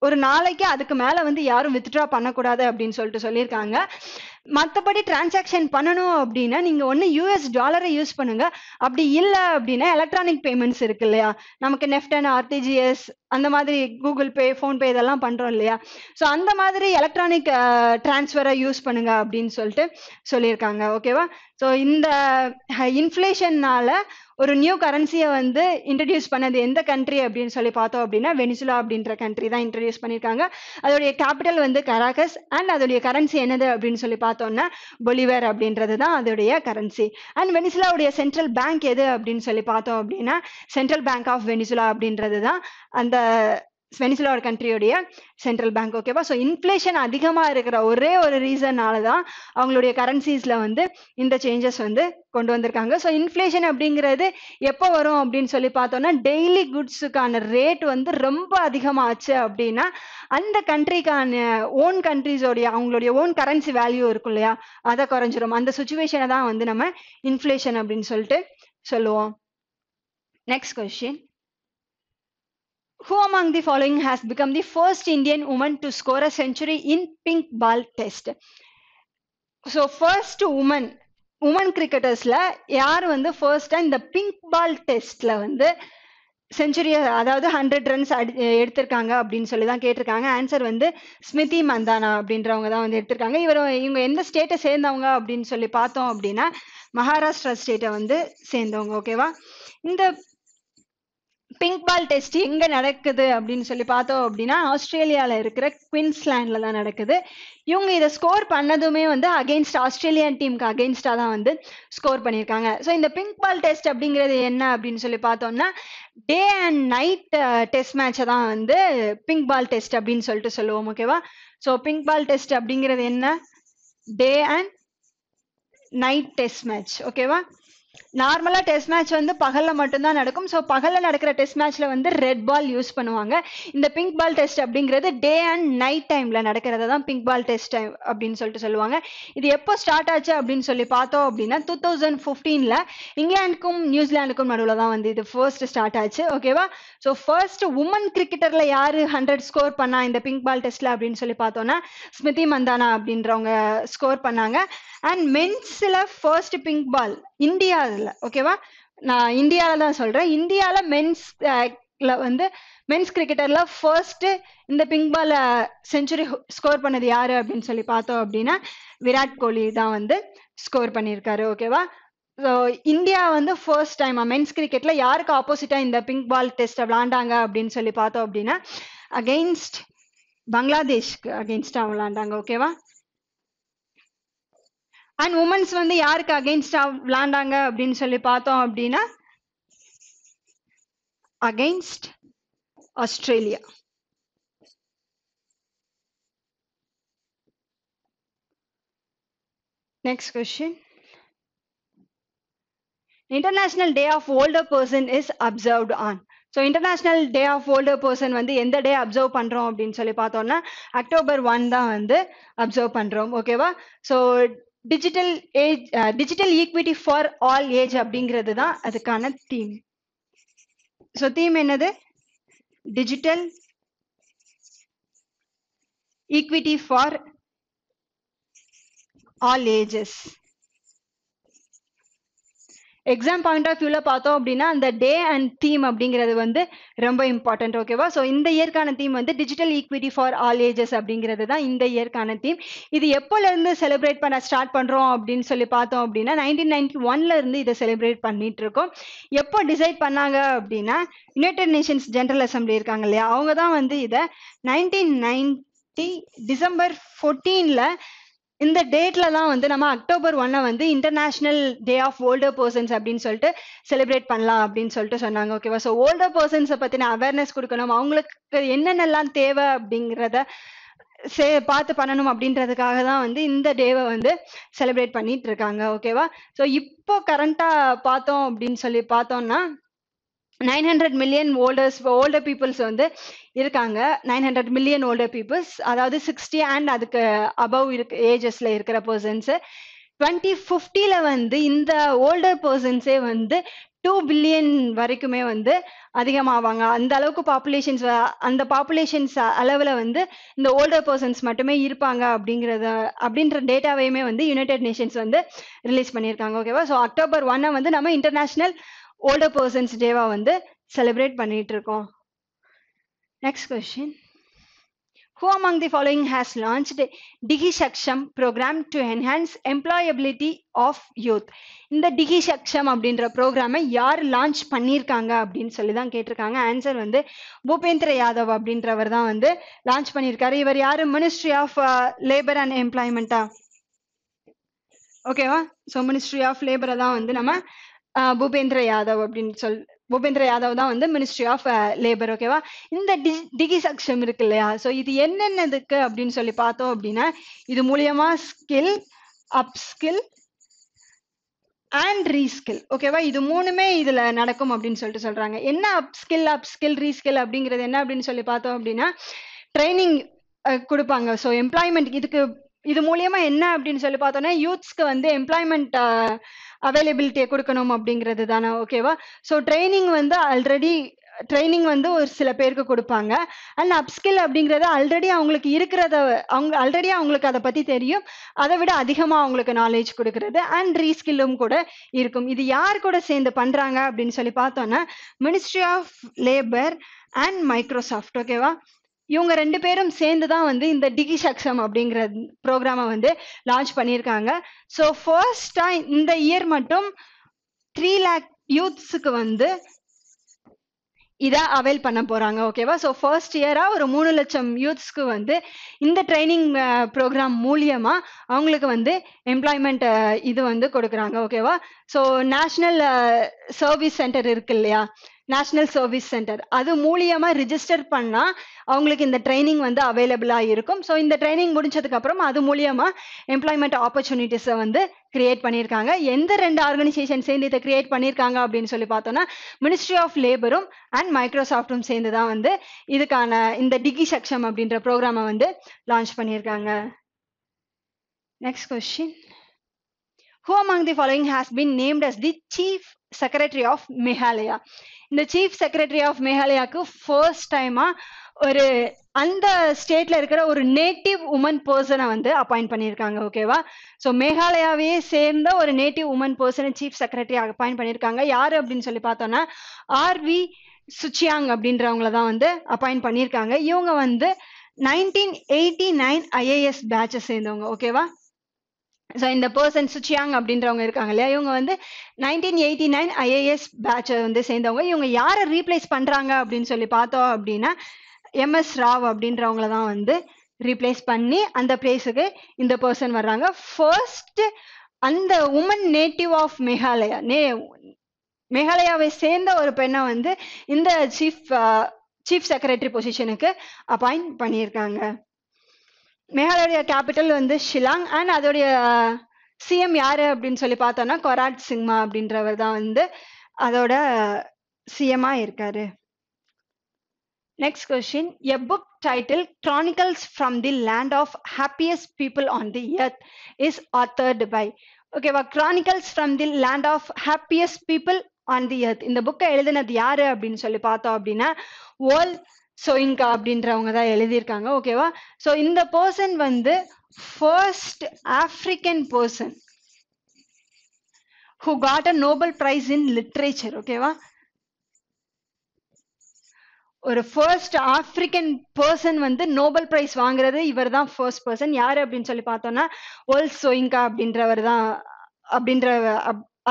ஒரு நாளைக்கு அதுக்கு மேல வந்து யாரும் வித்ட்ரா பண்ணக்கூடாது அப்படின்னு சொல்லிட்டு சொல்லியிருக்காங்க. மற்றபடி டிரான்சாக்ஷன் பண்ணணும் அப்படின்னா நீங்க ஒன்று US டாலரை யூஸ் பண்ணுங்க, அப்படி இல்லை அப்படின்னா எலக்ட்ரானிக் பேமெண்ட்ஸ் இருக்கு இல்லையா, நமக்கு நெஃப்ட் அண்ட் RTGS அந்த மாதிரி கூகுள் பே ஃபோன்பே இதெல்லாம் பண்றோம் இல்லையா, ஸோ அந்த மாதிரி எலக்ட்ரானிக் டிரான்ஸ்ஃபரை யூஸ் பண்ணுங்க அப்படின்னு சொல்லிட்டு சொல்லியிருக்காங்க. ஓகேவா? ஸோ இந்த இன்ஃப்ளேஷன்னால ஒரு நியூ கரன்சியை வந்து இன்ட்ரடியூஸ் பண்ணது எந்த கண்ட்ரி அப்படின்னு சொல்லி பார்த்தோம் அப்படின்னா வெனிசுலா அப்படின்ற கண்ட்ரி தான் இன்ட்ரடியூஸ் பண்ணியிருக்காங்க. அதோடைய கேபிட்டல் வந்து கராகஸ் அண்ட் அதோடைய கரன்சி என்னது அப்படின்னு சொல்லி பார்த்தோம்னா பொலிவர் அப்படின்றது தான் அதோடைய கரன்சி. அண்ட் வெனிசுலாவுடைய சென்ட்ரல் பேங்க் எது அப்படின்னு சொல்லி பார்த்தோம் அப்படின்னா சென்ட்ரல் பேங்க் ஆஃப் வெனிசுலா அப்படின்றது தான் அந்த வெனிசுலா கண்ட்ரியோடைய சென்ட்ரல் பேங்க். ஓகேவா? ஸோ இன்ஃப்ளேஷன் அதிகமாக இருக்கிற ஒரே ஒரு ரீசன்னால தான் அவங்களுடைய கரன்சிஸில் வந்து இந்த சேஞ்சஸ் வந்து கொண்டு வந்திருக்காங்க. ஸோ இன்ஃப்ளேஷன் அப்படிங்கிறது எப்போ வரும் அப்படின்னு சொல்லி பார்த்தோம்னா டெய்லி குட்ஸுக்கான ரேட் வந்து ரொம்ப அதிகமாச்சு அப்படின்னா அந்த கண்ட்ரிக்கான ஓன் கண்ட்ரிஸோடைய அவங்களுடைய ஓன் கரன்சி வேல்யூ இருக்கும் இல்லையா, அதை குறைஞ்சிரும். அந்த சுச்சுவேஷனை தான் வந்து நம்ம இன்ஃப்ளேஷன் அப்படின்னு சொல்லிட்டு சொல்லுவோம். Next question. Who among the following has become the first Indian woman to score a century in pink ball test? So first woman cricketers-ல யார் வந்து ஃபர்ஸ்டா இந்த பிங்க் பால் டெஸ்ட்ல வந்து செஞ்சுரி அதாவது 100 ரன்ஸ் எடுத்திருக்காங்க அப்படின்னு சொல்லி தான் கேட்டிருக்காங்க. ஆன்சர் வந்து ஸ்மிருதி மந்தானா அப்படின்றவங்க தான் வந்து எடுத்திருக்காங்க. இவங்க எந்த ஸ்டேட்டை சேர்ந்தவங்க அப்படின்னு சொல்லி பார்த்தோம் அப்படின்னா மகாராஷ்டிரா ஸ்டேட்டை வந்து சேர்ந்தவங்க. ஓகேவா? இந்த பிங்க் பால் டெஸ்ட் எங்க நடக்குது அப்படின்னு சொல்லி பார்த்தோம் அப்படின்னா ஆஸ்திரேலியால இருக்கிற குயின்ஸ்லாண்ட்ல தான் நடக்குது. இவங்க இதை ஸ்கோர் பண்ணதுமே வந்து அகெயின்ஸ்ட் ஆஸ்திரேலியன் டீமுக்கு அகெயின்ஸ்டா தான் வந்து ஸ்கோர் பண்ணியிருக்காங்க. ஸோ இந்த பிங்க் பால் டெஸ்ட் அப்படிங்கிறது என்ன அப்படின்னு சொல்லி பார்த்தோம்னா டே அண்ட் நைட் டெஸ்ட் மேட்சை தான் வந்து பிங்க் பால் டெஸ்ட் அப்படின்னு சொல்லிட்டு சொல்லுவோம். ஓகேவா? ஸோ பிங்க் பால் டெஸ்ட் அப்படிங்கிறது என்ன? Day and night test match. ஓகேவா? நார்மலா டெஸ்ட் மேட்ச் வந்து பகல்ல மட்டும்தான் நடக்கும். ஸோ பகல்ல நடக்கிற டெஸ்ட் மேட்ச்ல வந்து ரெட் பால் யூஸ் பண்ணுவாங்க. இந்த பிங்க் பால் டெஸ்ட் அப்படிங்கிறது டே அண்ட் நைட் டைம்ல நடக்கிறத தான் பிங்க் பால் டெஸ்ட் அப்படின்னு சொல்லிட்டு சொல்லுவாங்க. இது எப்போ ஸ்டார்ட் ஆச்சு அப்படின்னு சொல்லி பார்த்தோம் அப்படின்னா 2015ல இங்கிலாந்துக்கும் நியூசிலாந்துக்கும் நடுவில் தான் வந்து இது ஃபர்ஸ்ட் ஸ்டார்ட் ஆச்சு. ஓகேவா? ஸோ ஃபர்ஸ்ட் உமன் கிரிக்கெட்டர்ல யாரு 100 ஸ்கோர் பண்ணா இந்த பிங்க் பால் டெஸ்ட்ல அப்படின்னு சொல்லி பார்த்தோம்னா ஸ்மிருதி மந்தானா அப்படின்றவங்க ஸ்கோர் பண்ணாங்க. அண்ட் மென்ஸ்ல ஃபர்ஸ்ட் பிங்க் பால் இந்தியாவில், ஓகேவா, நான் இந்தியாவில தான் சொல்றேன், இந்தியாவில வந்து மென்ஸ் கிரிக்கெட்டர்ல ஃபர்ஸ்ட் இந்த பிங்க் பால் செஞ்சுரி ஸ்கோர் பண்ணது யாரு அப்படின்னு சொல்லி பார்த்தோம் அப்படின்னா விராட் கோலி தான் வந்து ஸ்கோர் பண்ணியிருக்காரு. ஓகேவா? ஸோ இந்தியா வந்து ஃபர்ஸ்ட் டைம் மென்ஸ் கிரிக்கெட்ல யாருக்கு ஆப்போசிட்டா இந்த பிங்க் பால் டெஸ்ட் விளாண்டாங்க அப்படின்னு சொல்லி பார்த்தோம் அப்படின்னா அகெயின்ஸ்ட் பங்களாதேஷ்க்கு அகெயின்ஸ்டா விளாண்டாங்க. ஓகேவா? அண்ட் உமன்ஸ் வந்து யாருக்கு அகெயின்ஸ்டா விளாண்டாங்க அப்படின்னு சொல்லி பார்த்தோம் அப்படின்னா against Australia. Next question. International day of older person is observed on. So international day of older person வந்து எந்த டே அப்சர்வ் பண்றோம் அப்படின்னு சொல்லி பார்த்தோம்னா October 1 தான் வந்து அப்சர்வ் பண்றோம். ஓகேவா? So digital equity for all age அப்படிங்கிறது தான் அதுக்கான தீம். ஸோ தீம் என்னது? Digital equity for all ages. Exam point of வியூல பார்த்தோம் அப்படின்னா அந்த டே அண்ட் தீம் அப்படிங்கிறது வந்து ரொம்ப இம்பார்ட்டன்ட். ஓகேவா? ஸோ இந்த இயர்க்கான தீம் வந்து digital equity for all ages அப்படிங்கிறது தான் இந்த இயர்க்கான தீம். இது எப்போல இருந்து செலிப்ரேட் பண்ண ஸ்டார்ட் பண்றோம் அப்படின்னு சொல்லி பார்த்தோம் அப்படின்னா 1991ல இருந்து இதை செலிப்ரேட் பண்ணிட்டு இருக்கோம். எப்போ டிசைட் பண்ணாங்க அப்படின்னா யுனைடெட் நேஷன்ஸ் ஜெனரல் அசம்பிளி இருக்காங்க இல்லையா, அவங்க தான் வந்து இதை 1990 டிசம்பர் 14ல இந்த டேட்ல தான் வந்து நம்ம October 1 வந்து international day of older persons அப்படின்னு சொல்லிட்டு செலிப்ரேட் பண்ணலாம் அப்படின்னு சொல்லிட்டு சொன்னாங்க. ஓகேவா? ஸோ ஓல்டர் பர்சன்ஸை பத்தின அவேர்னஸ் கொடுக்கணும், அவங்களுக்கு என்னென்னலாம் தேவை அப்படிங்கிறத பார்த்து பண்ணணும் அப்படின்றதுக்காக தான் வந்து இந்த டேவை வந்து செலிப்ரேட் பண்ணிட்டு இருக்காங்க. ஓகேவா? ஸோ இப்போ கரண்டா பார்த்தோம் அப்படின்னு சொல்லி பார்த்தோம்னா 900 மில்லியன் ஓல்டர் பீப்புள்ஸ் வந்து இருக்காங்க. 900 மில்லியன் ஓல்டர் பீப்புள்ஸ், அதாவது 60 அண்ட் அதுக்கு அபவ் ஏஜஸ்ல இருக்கிற பர்சன்ஸ். 2050ல வந்து இந்த ஓல்டர் பர்சன்ஸே வந்து 2 பில்லியன் வரைக்குமே வந்து அதிகமாவாங்க. அந்த அளவுக்கு அந்த பாப்புலேஷன்ஸ் அளவுல வந்து இந்த ஓல்டர் பர்சன்ஸ் மட்டுமே இருப்பாங்க அப்படின்ற டேட்டாவையுமே வந்து யுனைடெட் நேஷன்ஸ் வந்து ரிலீஸ் பண்ணியிருக்காங்க. ஓகேவா? ஸோ October 1 வந்து நம்ம இன்டர்நேஷனல் ஓல்டர் பர்சன்ஸ் டேவா வந்து செலிப்ரேட் பண்ணிட்டு இருக்கோம். Next question. Who among the following has launched Digi Saksham program to enhance employability of youth? இந்த Digi Saksham அப்படின்ற ப்ரோக்ராமை யார் லான்ச் பண்ணியிருக்காங்க அப்படின்னு சொல்லி தான் கேட்டிருக்காங்க. ஆன்சர் வந்து பூபேந்திர யாதவ் அப்படின்றவர் தான் வந்து லான்ச் பண்ணியிருக்காரு. இவர் யாரு? மினிஸ்ட்ரி ஆஃப் லேபர் அண்ட் எம்ப்ளாய்மெண்டா? ஓகேவா? ஸோ மினிஸ்ட்ரி ஆஃப் லேபரை தான் வந்து நம்ம பூபேந்திர யாதவ் தான் வந்து மினிஸ்ட்ரி ஆஃப் லேபர். ஓகேவா? இந்த டிகி சக்ஷம் இருக்கு இல்லையா, ஸோ இது என்னென்னதுக்கு அப்படின்னு சொல்லி பார்த்தோம் அப்படின்னா இது மூலியமா ஸ்கில், அப்ஸ்கில் அண்ட் ரீஸ்கில். ஓகேவா? இது மூணுமே இதுல நடக்கும் அப்படின்னு சொல்லிட்டு சொல்றாங்க. என்ன அப்ஸ்கில் ரீஸ்கில் அப்படிங்கிறது என்ன அப்படின்னு சொல்லி பார்த்தோம் அப்படின்னா ட்ரைனிங் கொடுப்பாங்க. ஸோ எம்ப்ளாய்மெண்ட் இது மூலியமா என்ன அப்படின்னு சொல்லி பார்த்தோம்னா யூத்ஸ்க்கு வந்து எம்ப்ளாய்மெண்ட் அவைலபிலிட்டியை கொடுக்கணும் அப்படிங்கிறது தானே. ஓகேவா? ஸோ ட்ரைனிங் வந்து ஒரு சில பேருக்கு கொடுப்பாங்க. அண்ட் அப்ஸ்கில் அப்படிங்கிறது ஆல்ரெடி அவங்களுக்கு அதை பத்தி தெரியும், அதை விட அதிகமா அவங்களுக்கு நாலேஜ் கொடுக்கறது. அண்ட் ரீஸ்கில்லும் கூட இருக்கும். இது யார் கூட சேர்ந்து பண்றாங்க அப்படின்னு சொல்லி பார்த்தோம்னா ministry of labour and Microsoft. ஓகேவா? இவங்க 2 பேரும் சேர்ந்து தான் வந்து இந்த டிகி சக்ஷம் அப்படிங்கிற ப்ரோக்ராமை வந்து லான்ச் பண்ணியிருக்காங்க. ஸோ ஃபர்ஸ்டா இந்த இயர் மட்டும் 3 lakh யூத்ஸுக்கு வந்து இதை அவைல் பண்ண போறாங்க. ஓகேவா? ஸோ ஃபர்ஸ்ட் இயரா ஒரு 3 லட்சம் யூத்ஸ்க்கு வந்து இந்த ட்ரைனிங் ப்ரோக்ராம் மூலியமா அவங்களுக்கு வந்து எம்ப்ளாய்மெண்ட் இது வந்து கொடுக்குறாங்க. ஓகேவா? ஸோ நேஷனல் சர்வீஸ் சென்டர் இருக்கு இல்லையா, நேஷனல் சர்வீஸ் சென்டர் அது மூலியமா ரிஜிஸ்டர் பண்ணா அவங்களுக்கு இந்த ட்ரைனிங் வந்து அவைலபிளா இருக்கும். ஸோ இந்த ட்ரைனிங் முடிஞ்சதுக்கு அப்புறம் அது மூலியமா எம்ப்ளாய்மெண்ட் ஆப்பர்ச்சுனிட்டிஸை வந்து கிரியேட் பண்ணியிருக்காங்க. எந்த 2 ஆர்கனைசேஷன் சேர்ந்து இதை கிரியேட் பண்ணியிருக்காங்க அப்படின்னு சொல்லி பார்த்தோம்னா மினிஸ்ட்ரி ஆஃப் லேபரும் அண்ட் மைக்ரோசாஃப்டும் சேர்ந்து தான் வந்து இதுக்கான இந்த டிகி சக்ஷம் அப்படின்ற ப்ரோக்ராமை வந்து லான்ச் பண்ணியிருக்காங்க. Next question. Who among the following has been named as the Chief Secretary of Meghalaya? இந்த சீஃப் செக்ரட்டரி ஆஃப் மேகாலயாவுக்கு ஃபர்ஸ்ட் டைமா ஒரு அந்த ஸ்டேட்ல இருக்கிற ஒரு நேட்டிவ் உமன் பர்சனை வந்து அப்பாயிண்ட் பண்ணியிருக்காங்க. ஓகேவா? ஸோ மேகாலயாவையே சேர்ந்த ஒரு நேட்டிவ் உமன் பர்சனை சீஃப் செக்ரட்டரி அப்பாயிண்ட் பண்ணியிருக்காங்க. யாரு அப்படின்னு சொல்லி பார்த்தோம்னா ஆர்வி சுச்சியாங் அப்படின்றவங்கள தான் வந்து அப்பாயிண்ட் பண்ணியிருக்காங்க. இவங்க வந்து 1989 ஐஏஎஸ் பேட்சை சேர்ந்தவங்க. ஓகேவா? ஸோ இந்த பர்சன் சுச்சியாங் அப்படின்றவங்க இருக்காங்க இல்லையா, இவங்க வந்து 1989 ஐஏஎஸ் பேட்சை வந்து சேர்ந்தவங்க. இவங்க யாரை ரீப்ளேஸ் பண்றாங்க அப்படின்னு சொல்லி பார்த்தோம் அப்படின்னா எம்எஸ் ராவ் அப்படின்றவங்கள தான் வந்து ரீப்ளேஸ் பண்ணி அந்த பிளேஸுக்கு இந்த பர்சன் வர்றாங்க. ஃபர்ஸ்ட் அந்த உமன் நேட்டிவ் ஆஃப் மேகாலயா மேகாலயாவை சேர்ந்த ஒரு பெண்ணை வந்து இந்த சீஃப் செக்ரட்டரி பொசிஷனுக்கு அப்பாயிண்ட் பண்ணியிருக்காங்க. மேகாலயோடைய கேபிட்டல் வந்து ஷிலாங் அண்ட் அதோடைய சிஎம் யாரு அப்படின்னு சொல்லி பார்த்தோம்னா கொராட் சிங்மா அப்படின்றவர் தான் வந்து அதோட சிஎம்மா இருக்காரு. Next question. A book title chronicles from the land of happiest people on the earth is authored by. ஓகேவா? Chronicles from the land of happiest people on the earth இந்த புக்கை எழுதினது யாரு அப்படின்னு சொல்லி பார்த்தோம் அப்படின்னா வேர்ல்ட் சோயிங்கா அப்படின்றவங்க தான் எழுதியிருக்காங்க. ஓகேவா? ஸோ இந்த பர்சன் வந்து first African person who got a Nobel prize in literature. ஓகேவா? ஒரு ஃபர்ஸ்ட் ஆப்பிரிக்கன் பர்சன் வந்து நோபல் பிரைஸ் வாங்குறது இவர் தான் ஃபர்ஸ்ட் பர்சன். யாரு அப்படின்னு சொல்லி பார்த்தோம்னா வேர்ல்ட் சோயிங்கா அப்படின்றவர் தான்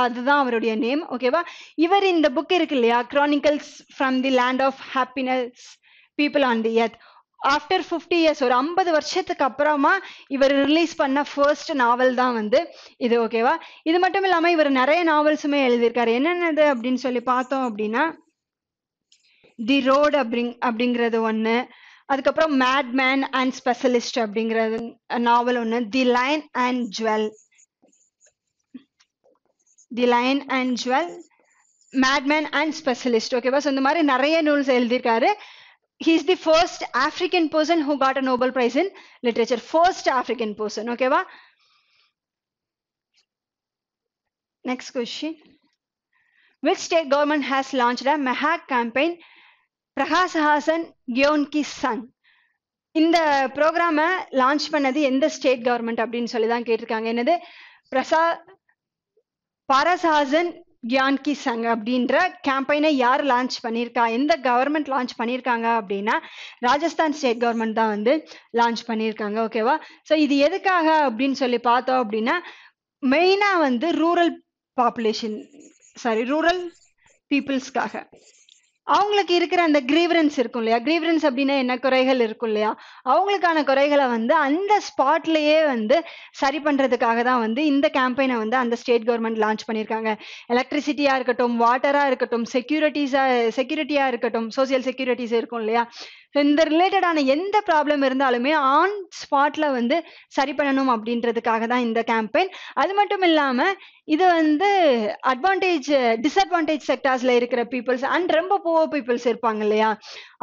அதுதான் அவருடைய நேம். ஓகேவா? இவர் இந்த புக் இருக்கு இல்லையா, chronicles from the land of happiness people on the earth, after 50 years ஒரு 50 வருஷத்துக்கு அப்புறமா இவர் ரிலீஸ் பண்ண ஃபர்ஸ்ட் நாவல் தான் வந்து இது. ஓகேவா? இது மட்டும் இல்லாம இவர் நிறைய நாவல்ஸுமே எழுதியிருக்காரு. என்னென்னது அப்படின்னு சொல்லி பார்த்தோம் அப்படின்னா தி ரோட் அப்படிங்கிறது ஒண்ணு, அதுக்கப்புறம் மேட் மேன் அண்ட் ஸ்பெஷலிஸ்ட் அப்படிங்கிறது நாவல் ஒண்ணு, the lion and jewel, madman and specialist. ஓகேவா? ஸோ இந்த மாதிரி நிறைய நூல்ஸ் எழுதியிருக்காரு. He is the first African person who got a Nobel Prize in literature. First African person. Okay, next question. Which state government has launched a mega campaign Prakash Hasan Gyon Ki Son? இந்த ப்ரோக்ராமை லான்ச் பண்ணது எந்த ஸ்டேட் கவர்மெண்ட் அப்படின்னு சொல்லி தான் கேட்டிருக்காங்க. என்னது? பாரஸ்ஹாசன் கியான் கி சங் அப்படின்ற கேம்பெயினை யார் லான்ச் பண்ணியிருக்கா, எந்த கவர்மெண்ட் லான்ச் பண்ணியிருக்காங்க அப்படின்னா ராஜஸ்தான் ஸ்டேட் கவர்மெண்ட் தான் வந்து லான்ச் பண்ணியிருக்காங்க. ஓகேவா? ஸோ இது எதுக்காக அப்படின்னு சொல்லி பார்த்தோம் அப்படின்னா மெயினா வந்து ரூரல் பீப்புள்ஸ்க்காக அவங்களுக்கு இருக்கிற அந்த கிரீவரன்ஸ் இருக்கும் இல்லையா, கிரீவரன்ஸ் அப்படின்னா என்ன, குறைகள் இருக்கும் இல்லையா, அவங்களுக்கான குறைகளை வந்து அந்த ஸ்பாட்லயே வந்து சரி பண்றதுக்காக தான் வந்து இந்த கேம்பெயினை வந்து அந்த ஸ்டேட் கவர்மெண்ட் லான்ச் பண்ணியிருக்காங்க. எலக்ட்ரிசிட்டியா இருக்கட்டும், வாட்டரா இருக்கட்டும், செக்யூரிட்டியா இருக்கட்டும், சோசியல் செக்யூரிட்டிஸ் இருக்கும் இல்லையா, இந்த ரிலேட்டடான எந்த ப்ராப்ளம் இருந்தாலுமே ஆன் ஸ்பாட்ல வந்து சரி பண்ணணும் அப்படின்றதுக்காக தான் இந்த கேம்பெயின். அது மட்டும் இல்லாம இது வந்து டிஸ்அட்வான்டேஜ் செக்டார்ஸ்ல இருக்கிற பீப்புள்ஸ் அண்ட் ரொம்ப புவர் பீப்புள்ஸ் இருப்பாங்க இல்லையா,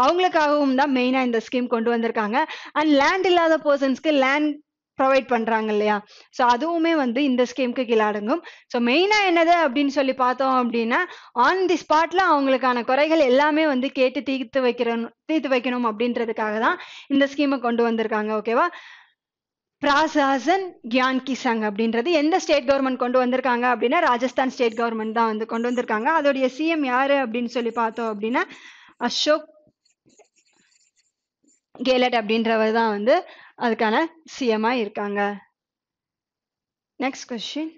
அவங்களுக்காகவும் தான் மெயினா இந்த ஸ்கீம் கொண்டு வந்திருக்காங்க. அண்ட் லேண்ட் இல்லாத பர்சன்ஸ்க்கு லேண்ட் ப்ரொவைட் பண்றாங்க இல்லையா, ஸோ அதுவுமே வந்து இந்த ஸ்கீமுக்கு கீழே அடங்கும். ஸோ மெயினா என்னது அப்படின்னு சொல்லி பார்த்தோம் அப்படின்னா ஆன் தி ஸ்பாட்ல அவங்களுக்கான குறைகள் எல்லாமே வந்து கேட்டு தீர்த்து வைக்கணும் அப்படின்றதுக்காக தான் இந்த ஸ்கீமை கொண்டு வந்திருக்காங்க. ஓகேவா? பிராசாசன் கியான் கி சங் அப்படின்றது எந்த ஸ்டேட் கவர்மெண்ட் கொண்டு வந்திருக்காங்க அப்படின்னா ராஜஸ்தான் ஸ்டேட் கவர்மெண்ட் தான் வந்து கொண்டு வந்திருக்காங்க. அதோடைய சிஎம் யாரு அப்படின்னு சொல்லி பார்த்தோம் அப்படின்னா அசோக் கெலட் அப்படின்றவர் தான் வந்து அதுக்கான சிஎம்ஆ இருக்காங்க. Next question.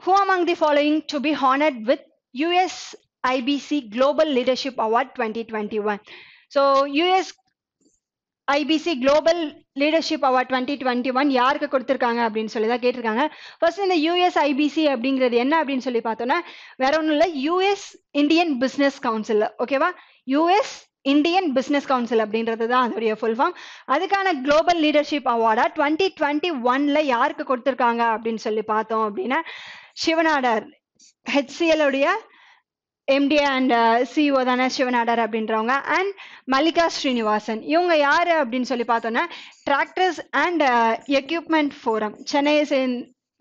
Who among the following to be honored with US IBC Global Leadership Award 2021? So US IPC global leadership award 2021 யாருக்கு கொடுத்துருக்காங்க அப்படின்னு சொல்லி தான் கேட்டிருக்காங்க. ஃபர்ஸ்ட் இந்த யூஎஸ் ஐபிசி அப்படிங்கிறது என்ன அப்படின்னு சொல்லி பார்த்தோம்னா வேற ஒன்றும் இல்லை, யூஎஸ் இந்தியன் பிஸ்னஸ் கவுன்சில். ஓகேவா, யூஎஸ் இந்தியன் பிஸ்னஸ் கவுன்சில் அப்படின்றது தான் அதோடைய ஃபுல் ஃபார்ம். அதுக்கான குளோபல் லீடர்ஷிப் அவார்டா 2021 யாருக்கு கொடுத்துருக்காங்க அப்படின்னு சொல்லி பார்த்தோம் அப்படின்னா சிவநாடார், ஹெச்சிஎல் உடைய எம்டி அண்ட் சிஇஓ தானே சிவநாடார் அப்படின்றவங்க, அண்ட் மல்லிகா ஸ்ரீனிவாசன். இவங்க யாரு அப்படின்னு சொல்லி பார்த்தோன்னா tractors and equipment forum,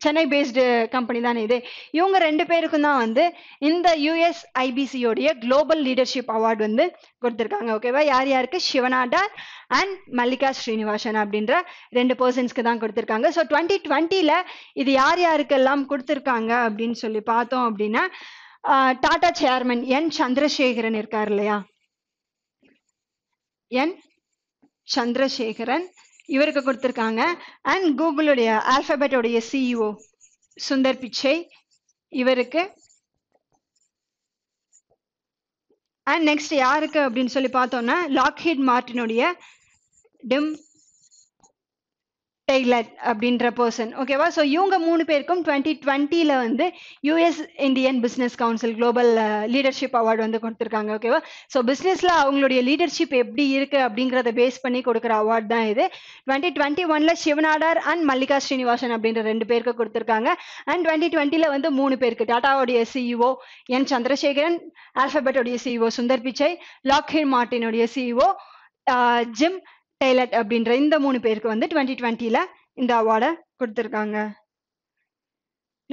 Chennai based company தானே இது. இவங்க 2 பேருக்கும் தான் வந்து இந்த யூஎஸ் ஐபிசியோடைய குளோபல் லீடர்ஷிப் அவார்டு வந்து கொடுத்துருக்காங்க. ஓகேவா, யார் யாருக்கு? சிவநாடார் அண்ட் மல்லிகா ஸ்ரீனிவாசன் அப்படின்ற 2 பர்சன்ஸ்க்கு தான் கொடுத்துருக்காங்க. ஸோ 2020 இது யார் யாருக்கெல்லாம் கொடுத்துருக்காங்க அப்படின்னு சொல்லி பார்த்தோம் அப்படின்னா டாடா சேர்மன் என் சந்திரசேகரன் இருக்கார் இல்லையா, என் சந்திரசேகரன், இவருக்கு கொடுத்துருக்காங்க. அண்ட் கூகுளுடைய ஆல்பபெட்டோடைய சிஇஓ சுந்தர் பிச்சை, இவருக்கு. அண்ட் நெக்ஸ்ட் யாருக்கு அப்படின்னு சொல்லி பார்த்தோம்னா லாக்ஹீட் மார்டினுடைய டிம் டெய்லர் அப்படின்ற பர்சன். ஓகேவா, ஸோ இவங்க 3 பேருக்கும் 2020 வந்து US Indian business council global leadership award வந்து கொடுத்துருக்காங்க. ஓகேவா, ஸோ பிஸ்னஸில் அவங்களுடைய லீடர்ஷிப் எப்படி இருக்கு அப்படிங்கிறத பேஸ் பண்ணி கொடுக்குற அவார்டு தான் இது. 2021 சிவநாடார் அண்ட் மல்லிகா ஸ்ரீனிவாசன் அப்படின்ற 2 பேருக்கு கொடுத்துருக்காங்க. அண்ட் 2020 வந்து 3 பேருக்கு, டாடாவுடைய சிஇஓ என் சந்திரசேகரன், ஆல்பபெட்டோடைய சிஇஓ சுந்தர் பிச்சை, லாக்ஹீட் மார்டினுடைய சிஇஓ ஜிம் டெய்லர் அப்படின்ற இந்த 3 பேருக்கு வந்து 2020 இந்த அவார்டை கொடுத்துருக்காங்க.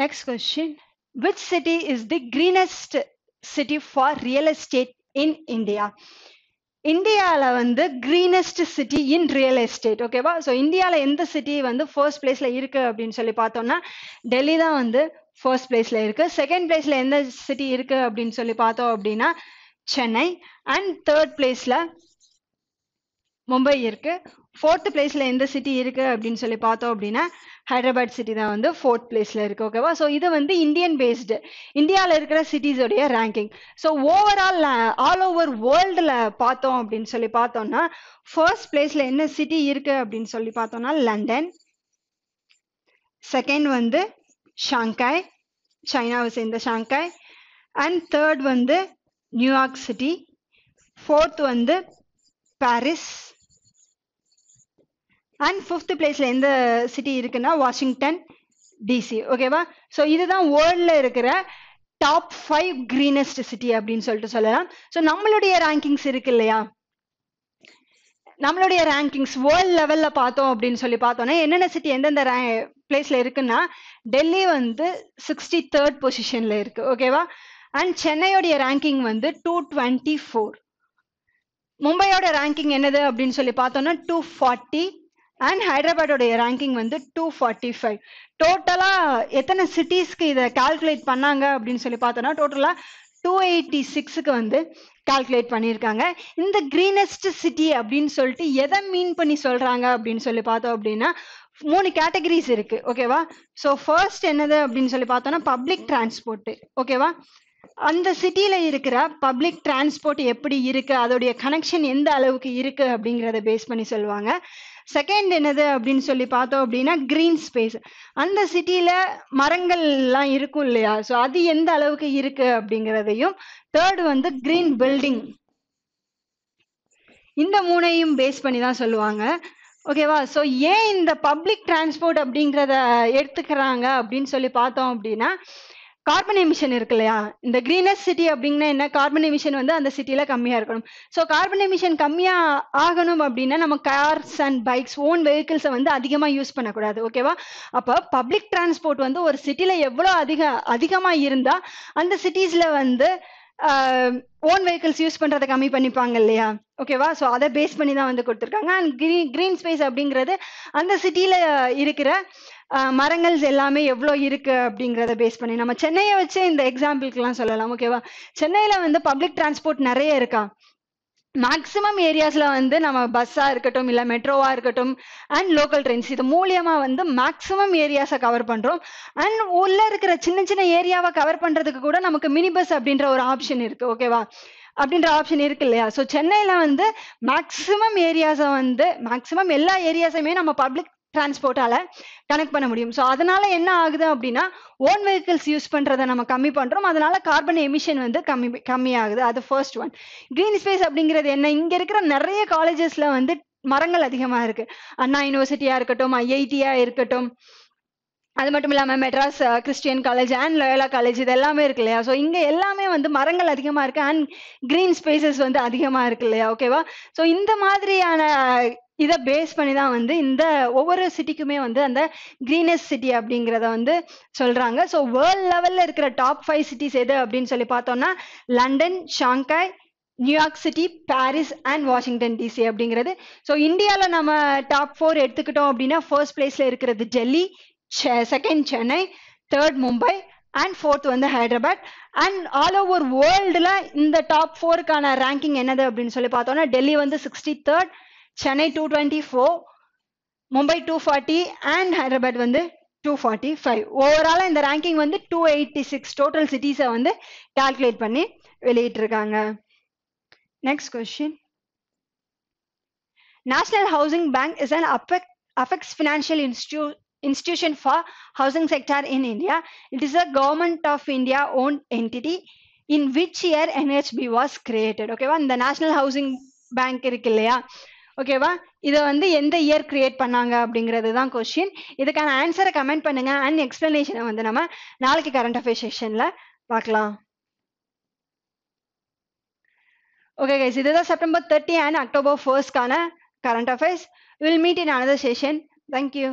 Next question, which city is the greenest city for real estate in India? இந்தியாவில் வந்து greenest city in real estate. ஓகேவா, ஸோ இந்தியாவில் எந்த சிட்டி வந்து ஃபர்ஸ்ட் பிளேஸ்ல இருக்கு அப்படின்னு சொல்லி பார்த்தோம்னா டெல்லி தான் வந்து ஃபர்ஸ்ட் பிளேஸ்ல இருக்கு. செகண்ட் பிளேஸ்ல எந்த சிட்டி இருக்கு அப்படின்னு சொல்லி பார்த்தோம் அப்படின்னா சென்னை. அண்ட் தேர்ட் பிளேஸ்ல மும்பை இருக்கு. ஃபோர்த் பிளேஸ்ல எந்த சிட்டி இருக்கு அப்படின்னு சொல்லி பார்த்தோம் அப்படின்னா ஹைதராபாத் சிட்டி தான் வந்து ஃபோர்த் பிளேஸ்ல இருக்கு. ஓகேவா, ஸோ இது வந்து இந்தியன் பேஸ்டு, இந்தியாவில் இருக்கிற சிட்டிஸோடைய ranking. So overall all over வேர்ல்டில் பார்த்தோம் அப்படின்னு சொல்லி பார்த்தோம்னா ஃபர்ஸ்ட் பிளேஸ்ல என்ன சிட்டி இருக்கு அப்படின்னு சொல்லி பார்த்தோம்னா லண்டன். செகண்ட் வந்து ஷாங்காய், சைனாவை சேர்ந்த ஷாங்காய். அண்ட் தேர்ட் வந்து நியூயார்க் சிட்டி. ஃபோர்த் வந்து பாரிஸ். அண்ட் ஃபிஃப்த் பிளேஸ்ல எந்த சிட்டி இருக்குன்னா வாஷிங்டன் டிசி. ஓகேவா, ஸோ இதுதான் வேர்ல்ட்ல இருக்கிற டாப் 5 கிரீனஸ்ட் சிட்டி அப்படின்னு சொல்லிட்டு சொல்லலாம். ஸோ நம்மளுடைய ரேங்கிங்ஸ் இருக்கு இல்லையா, நம்மளுடைய ரேங்கிங்ஸ் வேர்ல்ட் லெவல்ல பார்த்தோம் அப்படின்னு சொல்லி பார்த்தோம்னா என்னென்ன சிட்டி எந்தெந்த பிளேஸ்ல இருக்குன்னா டெல்லி வந்து 63rd பொசிஷன்ல இருக்கு. ஓகேவா, அண்ட் சென்னையோடைய ரேங்கிங் வந்து 224. மும்பையோட ரேங்கிங் என்னது அப்படின்னு சொல்லி பார்த்தோம்னா 240. அண்ட் ஹைதராபாடோடைய ரேங்கிங் வந்து 245. டோட்டலா எத்தனை சிட்டிஸ்க்கு இதை கால்குலேட் பண்ணாங்க அப்படின்னு சொல்லி பார்த்தோம்னா டோட்டலா 286க்கு வந்து கால்குலேட் பண்ணியிருக்காங்க. இந்த கிரீனஸ்ட் சிட்டி அப்படின்னு சொல்லிட்டு எதை மீன் பண்ணி சொல்றாங்க அப்படின்னு சொல்லி பார்த்தோம் அப்படின்னா 3 கேட்டகரிஸ் இருக்கு. ஓகேவா, ஸோ ஃபர்ஸ்ட் என்னது அப்படின்னு சொல்லி பார்த்தோம்னா பப்ளிக் டிரான்ஸ்போர்ட். ஓகேவா, அந்த சிட்டியில இருக்கிற பப்ளிக் டிரான்ஸ்போர்ட் எப்படி இருக்கு, அதோடைய கனெக்ஷன் எந்த அளவுக்கு இருக்கு அப்படிங்கிறத பேஸ் பண்ணி சொல்லுவாங்க. செகண்ட் என்னது அப்படின்னு சொல்லி பார்த்தோம் அப்படின்னா கிரீன் ஸ்பேஸ், அந்த சிட்டியில மரங்கள் எல்லாம் இருக்கும் இல்லையா, ஸோ அது எந்த அளவுக்கு இருக்கு அப்படிங்கிறதையும். தேர்ட் வந்து கிரீன் பில்டிங். இந்த 3ஐயும் பேஸ் பண்ணி தான் சொல்லுவாங்க. ஓகேவா, ஸோ ஏன் இந்த பப்ளிக் டிரான்ஸ்போர்ட் அப்படிங்கிறத எடுத்துக்கிறாங்க அப்படின்னு சொல்லி பார்த்தோம் அப்படின்னா கார்பன் எமிஷன் இருக்கு இல்லையா, இந்த கிரீனஸ்ட் சிட்டி அப்படின்னா என்ன, கார்பன் எமிஷன் வந்து அந்த சிட்டியில கம்மியா இருக்கணும். ஸோ கார்பன் எமிஷன் கம்மியா ஆகணும் அப்படின்னா நம்ம கார்ஸ் அண்ட் பைக்ஸ் ஓன் வெஹிக்கிள்ஸை வந்து அதிகமா யூஸ் பண்ணக்கூடாது. ஓகேவா, அப்போ பப்ளிக் டிரான்ஸ்போர்ட் வந்து ஒரு சிட்டில எவ்வளோ அதிகமா இருந்தா அந்த சிட்டிஸ்ல வந்து ஓன் வெஹிக்கிள்ஸ் யூஸ் பண்றதை கம்மி பண்ணிப்பாங்க இல்லையா. ஓகேவா, ஸோ அதை பேஸ் பண்ணி தான் வந்து கொடுத்துருக்காங்க. அண்ட் கிரீன் ஸ்பேஸ் அப்படிங்கிறது அந்த சிட்டியில இருக்கிற மரங்கள் எல்லாமே எவ்வளோ இருக்கு அப்படிங்கிறத பேஸ் பண்ணி நம்ம சென்னையை வச்சு இந்த எக்ஸாம்பிளுக்குலாம் சொல்லலாம். ஓகேவா, சென்னையில வந்து பப்ளிக் டிரான்ஸ்போர்ட் நிறைய இருக்கா, மேக்சிமம் ஏரியாஸ்ல வந்து நம்ம பஸ்ஸா இருக்கட்டும் இல்ல மெட்ரோவா இருக்கட்டும் அண்ட் லோக்கல் ட்ரெயின்ஸ் இது மூலியமா வந்து மேக்சிமம் ஏரியாஸை கவர் பண்றோம். அண்ட் உள்ள இருக்கிற சின்ன சின்ன ஏரியாவை கவர் பண்றதுக்கு கூட நமக்கு மினி பஸ் அப்படின்ற ஒரு ஆப்ஷன் இருக்கு. ஓகேவா, அப்படின்ற ஆப்ஷன் இருக்கு இல்லையா? ஸோ சென்னையில வந்து மேக்ஸிமம் ஏரியாஸை வந்து மேக்ஸிமம் எல்லா ஏரியாஸையுமே நம்ம பப்ளிக் டிரான்ஸ்போர்ட்டால கனெக்ட் பண்ண முடியும். ஸோ அதனால என்ன ஆகுது அப்படின்னா ஓன் வெஹிக்கிள்ஸ் யூஸ் பண்றதை நம்ம கம்மி பண்றோம், அதனால கார்பன் எமிஷன் வந்து கம்மி ஆகுது. அது ஃபர்ஸ்ட் ஒன். கிரீன் ஸ்பேஸ் அப்படிங்கிறது என்ன? இங்க இருக்கிற நிறைய காலேஜஸ்ல வந்து மரங்கள் அதிகமா இருக்கு. அண்ணா யூனிவர்சிட்டியா இருக்கட்டும், ஐஐடியா இருக்கட்டும், அது மட்டும் இல்லாம Madras Christian college and Loyola college இது எல்லாமே இருக்கு இல்லையா? ஸோ இங்க எல்லாமே வந்து மரங்கள் அதிகமா இருக்கு அண்ட் கிரீன் ஸ்பேசஸ் வந்து அதிகமா இருக்கு இல்லையா? ஓகேவா? ஸோ இந்த மாதிரியான இதை பேஸ் பண்ணி தான் வந்து இந்த ஒவ்வொரு சிட்டிக்குமே வந்து அந்த கிரீனஸ்ட் சிட்டி அப்படிங்கிறத வந்து சொல்றாங்க. ஸோ வேர்ல்ட் லெவல்ல இருக்கிற டாப் 5 சிட்டிஸ் எது அப்படின்னு சொல்லி பார்த்தோம்னா London, Shanghai, New York city, Paris and Washington DC அப்படிங்கிறது. ஸோ இந்தியாவில் நம்ம டாப் 4 எடுத்துக்கிட்டோம் அப்படின்னா ஃபர்ஸ்ட் பிளேஸ்ல இருக்கிறது Delhi, second Chennai, third Mumbai and fourth வந்து ஹைதராபாத். அண்ட் ஆல் ஓவர் வேர்ல்டுல இந்த டாப் 4க்கான ரேங்கிங் என்னது அப்படின்னு சொல்லி பார்த்தோம்னா டெல்லி வந்து 63rd, சென்னை 224, மும்பை 240 அண்ட் ஹைதராபாத் வந்து 245. ஓவராலா இந்த ரேங்கிங் வந்து 286 டோட்டல் சிட்டிஸை வந்து கால்குலேட் பண்ணி வெளியிட்டிருக்காங்க. Next question. National Housing Bank is an apex financial institution for housing sector in India. It is a government of India owned entity. In which year NHB was created? ஓகேவா? இந்த நேஷனல் ஹவுசிங் பேங்க் இருக்கு இல்லையா? ஓகேவா? இதை வந்து எந்த இயர் கிரியேட் பண்ணாங்க அப்படிங்கிறது தான் கொஸ்டின். இதுக்கான ஆன்சரை கமெண்ட் பண்ணுங்க அண்ட் எக்ஸ்பிளனேஷனை வந்து நம்ம நாளைக்கு கரண்ட் அஃபேர்ஸ் செஷன்ல பார்க்கலாம். ஓகே கைஸ், இதுதான் செப்டம்பர் 30 அண்ட் அக்டோபர் 1க்கான current affairs. We'll meet in another session. Thank you.